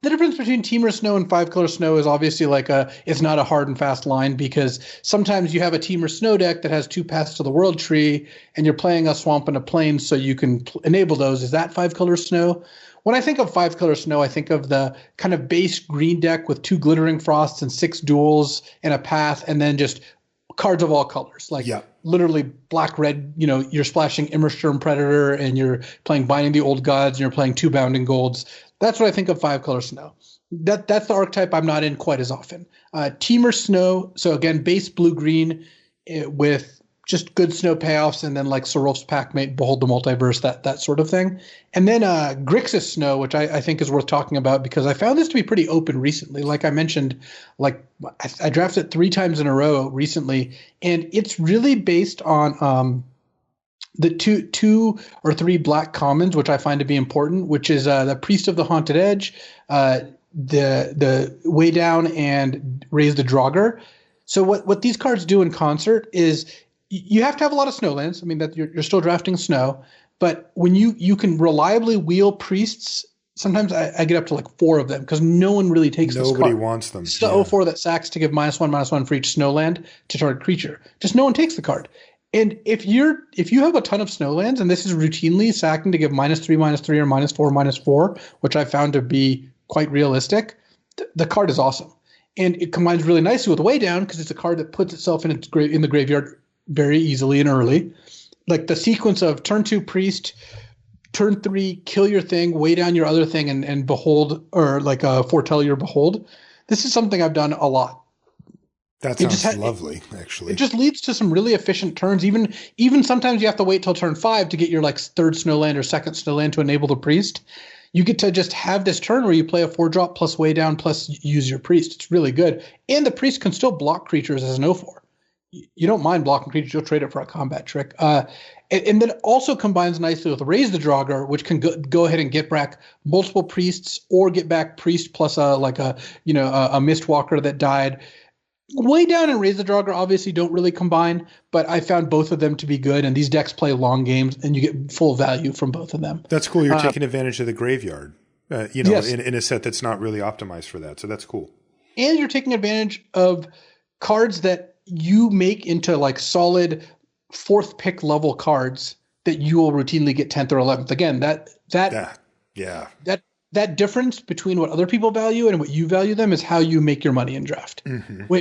The difference between Teamer Snow and 5-color Snow is obviously it's not a hard and fast line because sometimes you have a Teamer Snow deck that has 2 paths to the world tree and you're playing a swamp and a plain so you can enable those. Is that 5-color Snow? When I think of 5-color Snow, I think of the kind of base green deck with 2 Glittering Frosts and 6 duels and a path and then just cards of all colors. Literally black, red, you're splashing Immersturm Predator and you're playing Binding the Old Gods and you're playing 2 Bounding Golds. That's what I think of 5-color Snow. That's the archetype I'm not in quite as often. Teamer Snow, so again, base blue-green with just good snow payoffs, and then like Sorof's Packmate, Behold the Multiverse, that sort of thing. And then Grixis Snow, which I think is worth talking about because I found this to be pretty open recently. Like I mentioned, I drafted 3 times in a row recently, and it's really based on the two or 3 black commons, which I find to be important, which is the Priest of the Haunted Edge, the Way Down, and Raise the Draugr. So what these cards do in concert is you have to have a lot of snowlands. I mean, that you're still drafting snow, but when you can reliably wheel priests, sometimes I get up to like 4 of them because no one really takes this card. Nobody wants them. It's the 04 that sacks to give -1/-1 for each snowland to target creature. Just no one takes the card. And if you have a ton of snowlands, and this is routinely sacking to give -3/-3 or -4/-4, which I found to be quite realistic, the card is awesome. And it combines really nicely with Way Down because it's a card that puts itself in the graveyard very easily and early. Like the sequence of turn 2 Priest, turn 3 kill your thing, Way Down your other thing, and Behold, or foretell your Behold. This is something I've done a lot. That sounds lovely, actually. It just leads to some really efficient turns. Even sometimes you have to wait till turn 5 to get your 3rd snowland or 2nd snowland to enable the Priest. You get to just have this turn where you play a 4-drop plus Way Down plus use your Priest. It's really good. And the Priest can still block creatures as an 0/4. You don't mind blocking creatures. You'll trade it for a combat trick. And then also combines nicely with Raise the Draugr, which can go ahead and get back multiple Priests or get back Priest plus a Mistwalker that died. Way Down and Raise the Draugr obviously don't really combine, but I found both of them to be good, and these decks play long games, and you get full value from both of them. That's cool. You're taking advantage of the graveyard, yes. in a set that's not really optimized for that, so that's cool. And you're taking advantage of cards that you make into solid 4th pick level cards that you will routinely get 10th or 11th. Again, that difference between what other people value and what you value them is how you make your money in draft. Mm-hmm.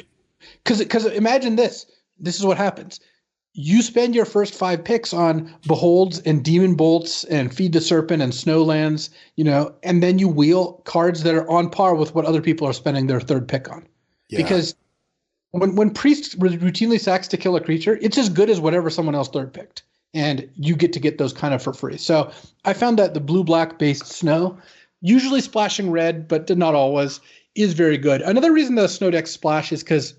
Because imagine this. This is what happens. You spend your first 5 picks on Beholds and Demon Bolts and Feed the Serpent and Snowlands, and then you wheel cards that are on par with what other people are spending their 3rd pick on. Yeah. Because when Priest routinely sacks to kill a creature, it's as good as whatever someone else 3rd picked. And you get those kind of for free. So I found that the blue-black based snow, usually splashing red, but not always, is very good. Another reason the snow deck splash is because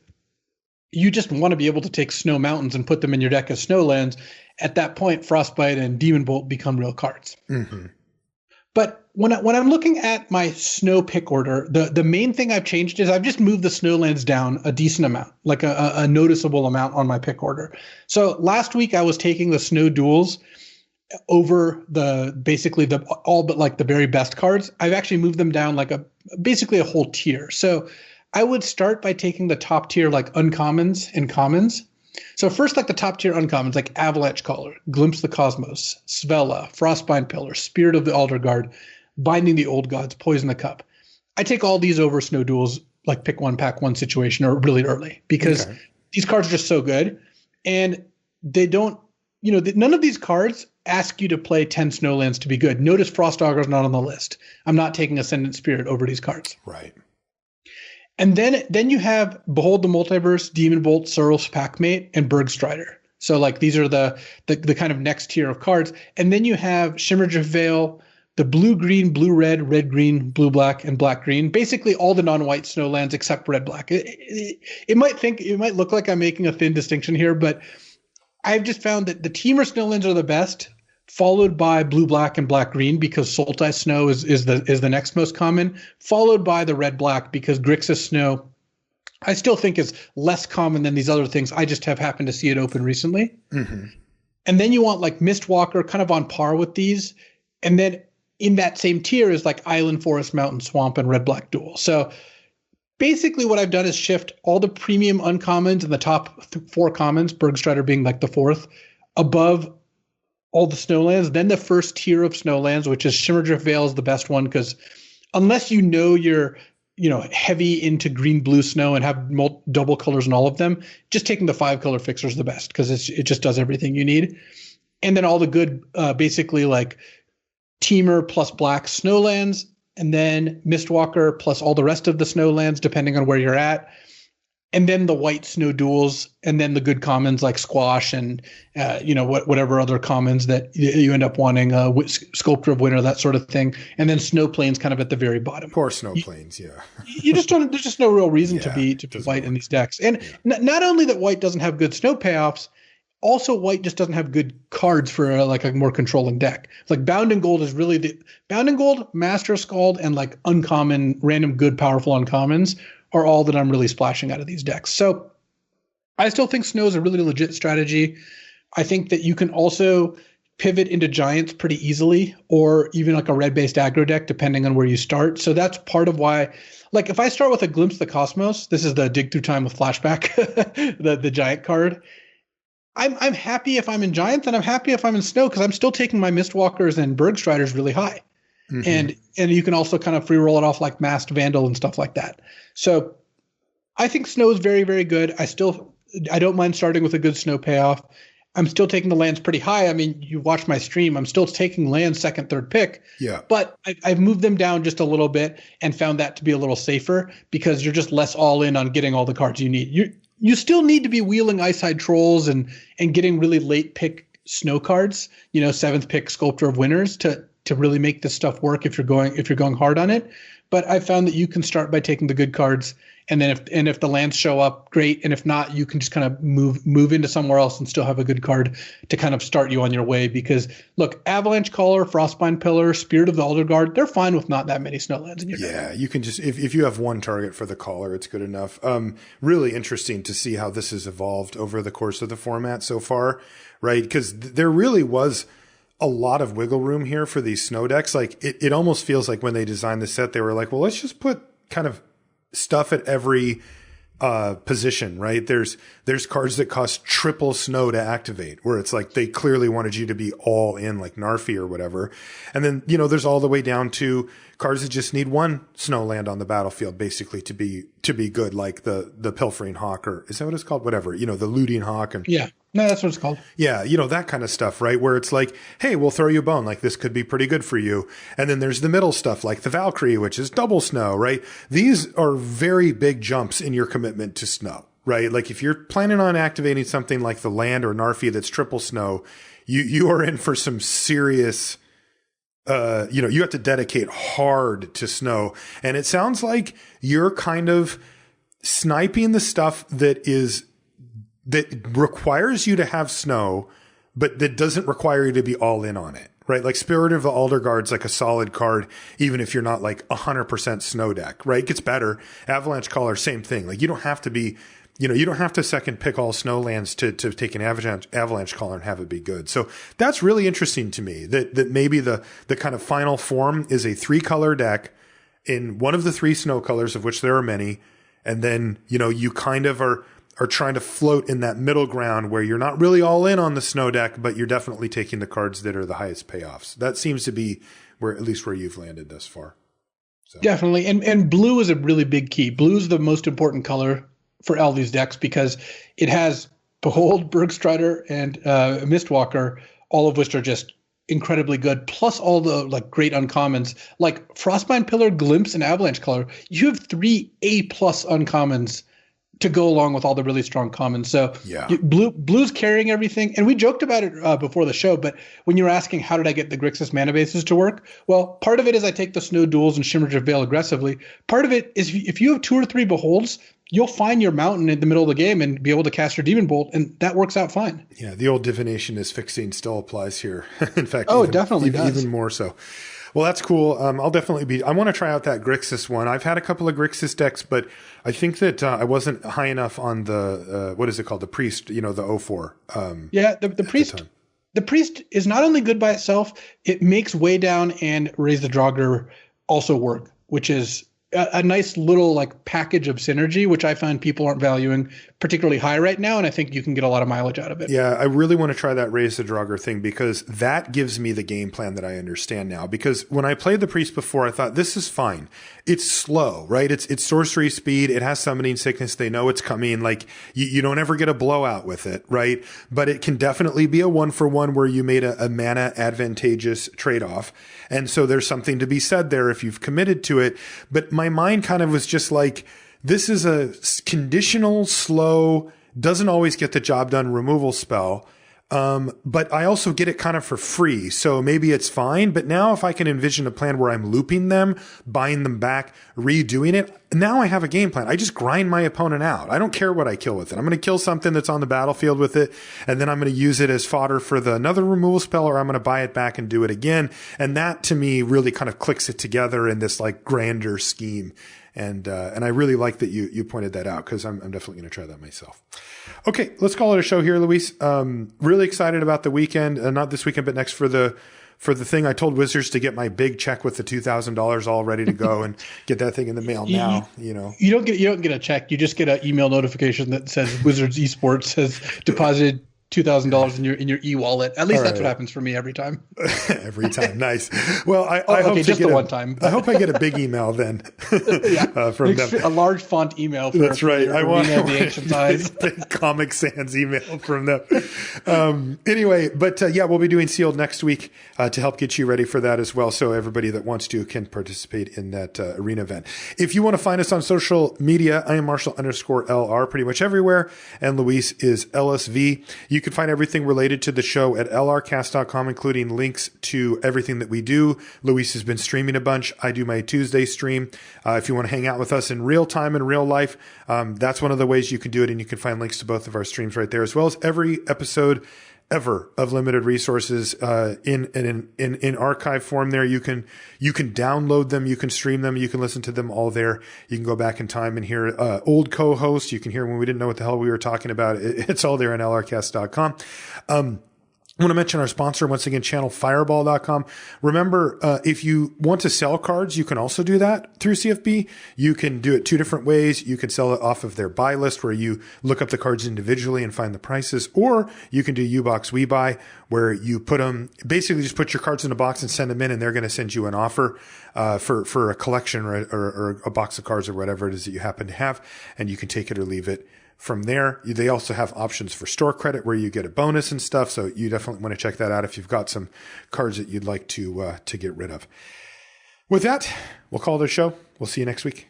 you just want to be able to take snow mountains and put them in your deck as snowlands. At that point, Frostbite and Demon Bolt become real cards. Mm-hmm. But when I'm looking at my snow pick order, the main thing I've changed is I've just moved the snowlands down a decent amount, like a noticeable amount on my pick order. So last week I was taking the snow duels over all but the very best cards. I've actually moved them down basically a whole tier. So I would start by taking the top tier uncommons and commons. So first the top tier uncommons like Avalanche Caller, Glimpse the Cosmos, Svella, Frostbind Pillar, Spirit of the Alder Guard, Binding the Old Gods, Poison the Cup. I take all these over snow duels pick 1 pack 1 situation or really early because these cards are just so good, and they don't none of these cards ask you to play 10 snowlands to be good. Notice Frost Augur is not on the list. I'm not taking Ascendant Spirit over these cards. Right. And then you have Behold the Multiverse, Demon Bolt, Surl's Packmate, and Bergstrider. So like these are the kind of next tier of cards. And then you have Shimmerja Veil, the blue-green, blue-red, red-green, blue-black, and black-green. Basically all the non-white snowlands except red-black. It might look like I'm making a thin distinction here, but I've just found that the Temur snowlands are the best, followed by blue-black and black-green because Sultai Snow is the next most common, followed by the red-black because Grixis Snow I still think is less common than these other things. I just have happened to see it open recently. Mm-hmm. And then you want like Mistwalker kind of on par with these. And then in that same tier is like Island, Forest, Mountain, Swamp, and Red-Black Duel. So basically what I've done is shift all the premium uncommons and the top 4 commons, Bergstrider being like the 4th, above all the snowlands. Then the first tier of snowlands, which is Shimmerdrift Vale is the best one because unless you know you're heavy into green, blue snow and have double colors in all of them, just taking the 5-color fixer is the best because it just does everything you need. And then all the good, basically like Temur plus black snowlands, and then Mistwalker plus all the rest of the snowlands, depending on where you're at. And then the white snow duels, and then the good commons like Squash and, whatever other commons that you end up wanting, Sculptor of Winter, that sort of thing. And then Snow Plains kind of at the very bottom. Poor Snow Plains, yeah. You just don't, there's just no real reason to be white in these decks. And not only that white doesn't have good snow payoffs, also white just doesn't have good cards for like a more controlling deck. Like Bound in Gold is really Bound in Gold, Master Scald, and like uncommon, random, good, powerful uncommons are all that I'm really splashing out of these decks. So I still think Snow is a really legit strategy. I think that you can also pivot into Giants pretty easily, or even like a red-based aggro deck, depending on where you start. So that's part of why, like if I start with a Glimpse of the Cosmos, this is the Dig Through Time with Flashback, the Giant card. I'm happy if I'm in Giants, and I'm happy if I'm in Snow, because I'm still taking my Mistwalkers and Bergstriders really high. Mm-hmm. And you can also kind of free roll it off like Masked Vandal and stuff like that. So I think Snow is very, very good. I don't mind starting with a good Snow payoff. I'm still taking the lands pretty high. I mean, you watch my stream. I'm still taking lands second, third pick. Yeah. But I've moved them down just a little bit and found that to be a little safer because you're just less all in on getting all the cards you need. You still need to be wheeling Icehide Trolls and getting really late pick Snow cards. 7th pick Sculptor of Winters to really make this stuff work if you're going hard on it. But I found that you can start by taking the good cards, and then if the lands show up, great. And if not, you can just kind of move into somewhere else and still have a good card to kind of start you on your way. Because look, Avalanche Caller, Frostbind Pillar, Spirit of the Elder Guard, they're fine with not that many snowlands in your deck. Yeah, you can just if you have one target for the caller, it's good enough. Really interesting to see how this has evolved over the course of the format so far, right? Because there really was a lot of wiggle room here for these snow decks. Like it almost feels like when they designed the set, they were like, well, let's just put kind of stuff at every position, right? There's cards that cost triple snow to activate, where it's like they clearly wanted you to be all in, like Narfi or whatever. And then, there's all the way down to cards that just need one snow land on the battlefield, basically to be good, like the Pilfering Hawk, or is that what it's called? Whatever, the Looting Hawk. And yeah. No, that's what it's called. Yeah, that kind of stuff, right? Where it's like, hey, we'll throw you a bone. Like, this could be pretty good for you. And then there's the middle stuff, like the Valkyrie, which is double snow, right? These are very big jumps in your commitment to snow, right? Like, if you're planning on activating something like the Land or Narfi that's triple snow, you are in for some serious, you have to dedicate hard to snow. And it sounds like you're kind of sniping the stuff that requires you to have snow, but that doesn't require you to be all in on it, right? Like Spirit of the Elder Guard's like a solid card, even if you're not like 100% snow deck, right? It gets better. Avalanche Caller, same thing. Like you don't have to be, you don't have to second pick all snowlands to take an Avalanche Caller and have it be good. So that's really interesting to me that maybe the kind of final form is a 3-color deck in one of the 3 snow colors, of which there are many. And then, you kind of are trying to float in that middle ground where you're not really all in on the snow deck, but you're definitely taking the cards that are the highest payoffs. That seems to be where you've landed thus far. So. Definitely. And blue is a really big key. Blue is the most important color for all these decks because it has Behold, Bergstrider, and Mistwalker, all of which are just incredibly good, plus all the like great uncommons, like Frostbind Pillar, Glimpse, and Avalanche Color. You have 3 A+ uncommons to go along with all the really strong commons. So blue's carrying everything. And we joked about it before the show, but when you were asking how did I get the Grixis mana bases to work, well, part of it is I take the Snow Duels and Shimmerdrift Veil aggressively. Part of it is if you have 2 or 3 beholds, you'll find your mountain in the middle of the game and be able to cast your Demon Bolt, and that works out fine. Yeah, the old divination is fixing still applies here. In fact, it definitely does. Even more so. Well, that's cool. I'll definitely I want to try out that Grixis one. I've had a couple of Grixis decks, but I think that I wasn't high enough on the, what is it called? The Priest, the 04. The Priest. The Priest is not only good by itself, it makes Way Down and Raise the Draugr also work, which is a nice little like package of synergy, which I find people aren't valuing particularly high right now. And I think you can get a lot of mileage out of it. Yeah, I really want to try that Raise the Draugr thing because that gives me the game plan that I understand now. Because when I played the Priest before, I thought this is fine. It's slow, right? It's sorcery speed. It has summoning sickness. They know it's coming. Like you don't ever get a blowout with it, right? But it can definitely be a 1-for-1 where you made a mana advantageous trade-off. And so there's something to be said there if you've committed to it. But my mind kind of was just like, this is a conditional, slow, doesn't always get the job done removal spell. But I also get it kind of for free. So maybe it's fine. But now if I can envision a plan where I'm looping them, buying them back, redoing it, now I have a game plan. I just grind my opponent out. I don't care what I kill with it. I'm going to kill something that's on the battlefield with it. And then I'm going to use it as fodder for another removal spell, or I'm going to buy it back and do it again. And that to me really kind of clicks it together in this like grander scheme. And I really like that you pointed that out because I'm definitely going to try that myself. Okay, let's call it a show here, Luis. Really excited about the weekend, not this weekend, but next for the thing. I told Wizards to get my big check with the $2,000 all ready to go and get that thing in the mail now. You don't get a check. You just get an email notification that says Wizards Esports has deposited $2,000 in your e-wallet. At least that's what happens for me every time. Every time. Nice. Well, I hope just the one time. I hope I get a big email then. From them. A large font email. That's right. I want the Ancient Eyes. Big Comic Sans email from them. Anyway, but we'll be doing Sealed next week to help get you ready for that as well. So everybody that wants to can participate in that arena event. If you want to find us on social media, I am Marshall_LR pretty much everywhere. And Luis is LSV. You can find everything related to the show at lrcast.com, including links to everything that we do. Luis has been streaming a bunch. I do my Tuesday stream. If you want to hang out with us in real time, in real life, that's one of the ways you can do it. And you can find links to both of our streams right there, as well as every episode ever of Limited Resources in archive form there. You can download them, you can stream them, you can listen to them all there. You can go back in time and hear old co-hosts. You can hear when we didn't know what the hell we were talking about. It's all there on lrcast.com. I want to mention our sponsor, once again, channelfireball.com. Remember, if you want to sell cards, you can also do that through CFB. You can do it 2 different ways. You can sell it off of their buy list where you look up the cards individually and find the prices, or you can do U-Box We Buy where you put them, basically just put your cards in a box and send them in, and they're going to send you an offer for a collection or a box of cards or whatever it is that you happen to have, and you can take it or leave it. From there, they also have options for store credit where you get a bonus and stuff. So you definitely want to check that out if you've got some cards that you'd like to get rid of. With that, we'll call it a show. We'll see you next week.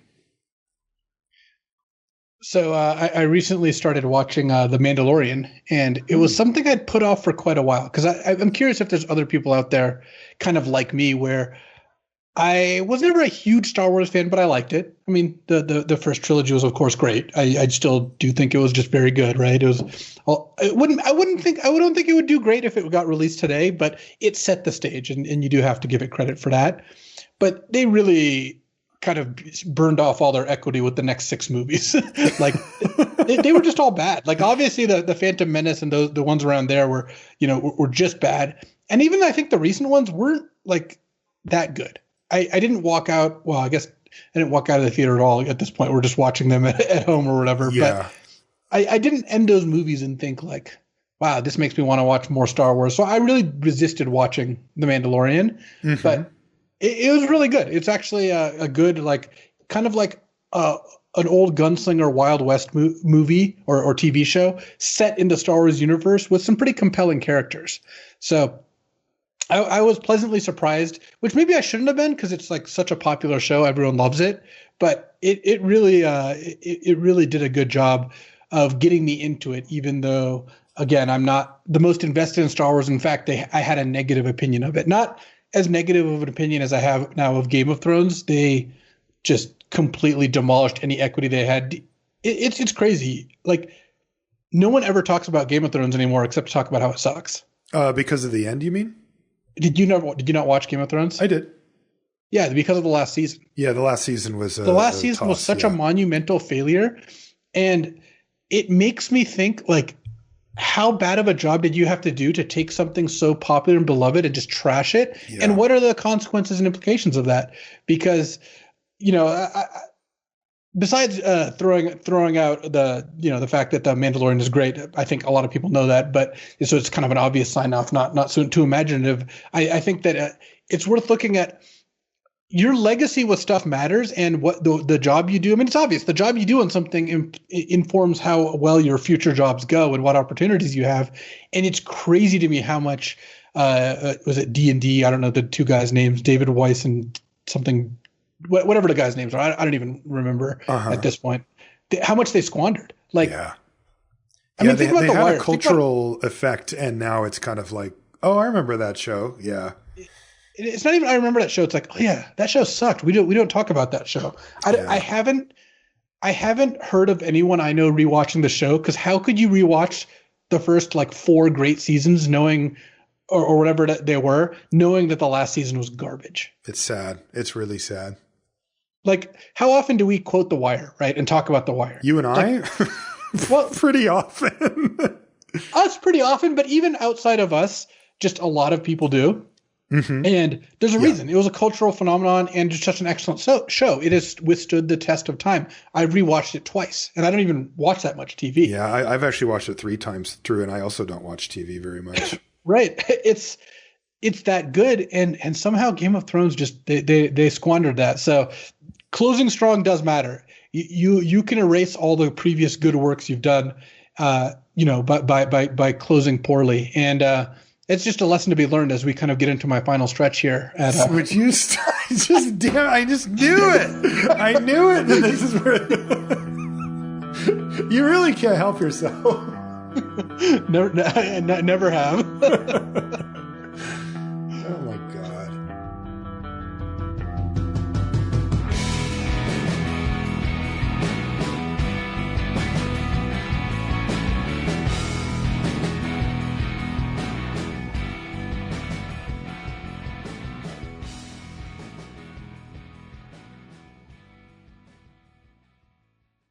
So I recently started watching The Mandalorian, and it was something I'd put off for quite a while because I'm curious if there's other people out there kind of like me where I was never a huge Star Wars fan, but I liked it. I mean, the first trilogy was, of course, great. I still do think it was just very good, right? It was. Well, I don't think it would do great if it got released today, but it set the stage, and you do have to give it credit for that. But they really kind of burned off all their equity with the next 6 movies. Like they were just all bad. Like obviously the Phantom Menace and the ones around there were just bad, and even I think the recent ones weren't like that good. I didn't walk out. Well, I guess I didn't walk out of the theater at all at this point. We're just watching them at home or whatever. Yeah. But I didn't end those movies and think like, wow, this makes me want to watch more Star Wars. So I really resisted watching The Mandalorian, but it was really good. It's actually a good, like, kind of like an old gunslinger Wild West movie or TV show set in the Star Wars universe with some pretty compelling characters. So I was pleasantly surprised, which maybe I shouldn't have been because it's like such a popular show, everyone loves it. But it really it really did a good job of getting me into it, even though again I'm not the most invested in Star Wars. In fact, I had a negative opinion of it, not as negative of an opinion as I have now of Game of Thrones. They just completely demolished any equity they had. It's crazy. Like no one ever talks about Game of Thrones anymore except to talk about how it sucks. Because of the end, you mean? Did you not watch Game of Thrones? I did. Yeah, because of the last season. Yeah, the last season was such a monumental failure, and it makes me think like, how bad of a job did you have to do to take something so popular and beloved and just trash it? Yeah. And what are the consequences and implications of that? Because, you know, besides throwing out the fact that the Mandalorian is great, I think a lot of people know that, but so it's kind of an obvious sign off, not so too imaginative. I think that it's worth looking at. Your legacy with stuff matters, and what the job you do. I mean, it's obvious. The job you do on something informs how well your future jobs go and what opportunities you have. And it's crazy to me how much was it D&D? I don't know the two guys' names, David Weiss and something, whatever the guys' names are. I don't even remember at this point. How much they squandered. Like, yeah. I mean, think about they The had Wire. A cultural effect, and now it's kind of like, oh, I remember that show. Yeah. It's not even I remember that show. It's like, oh yeah, that show sucked. We don't talk about that show. I haven't heard of anyone I know rewatching the show, because how could you rewatch the first like 4 great seasons knowing or whatever they were, knowing that the last season was garbage? It's sad. It's really sad. Like, how often do we quote The Wire, right, and talk about The Wire? You and I? Well, pretty often. Us pretty often, but even outside of us, just a lot of people do. Mm-hmm. And there's a reason. It was a cultural phenomenon and just such an excellent show. It has withstood the test of time. I rewatched it twice, and I don't even watch that much TV. Yeah, I've actually watched it 3 times through, and I also don't watch TV very much. Right. It's that good, and somehow Game of Thrones just they squandered that. So closing strong does matter. You can erase all the previous good works you've done, by closing poorly. And it's just a lesson to be learned as we kind of get into my final stretch here. Would you I just knew it. I knew it. That this is where you really can't help yourself. Never have.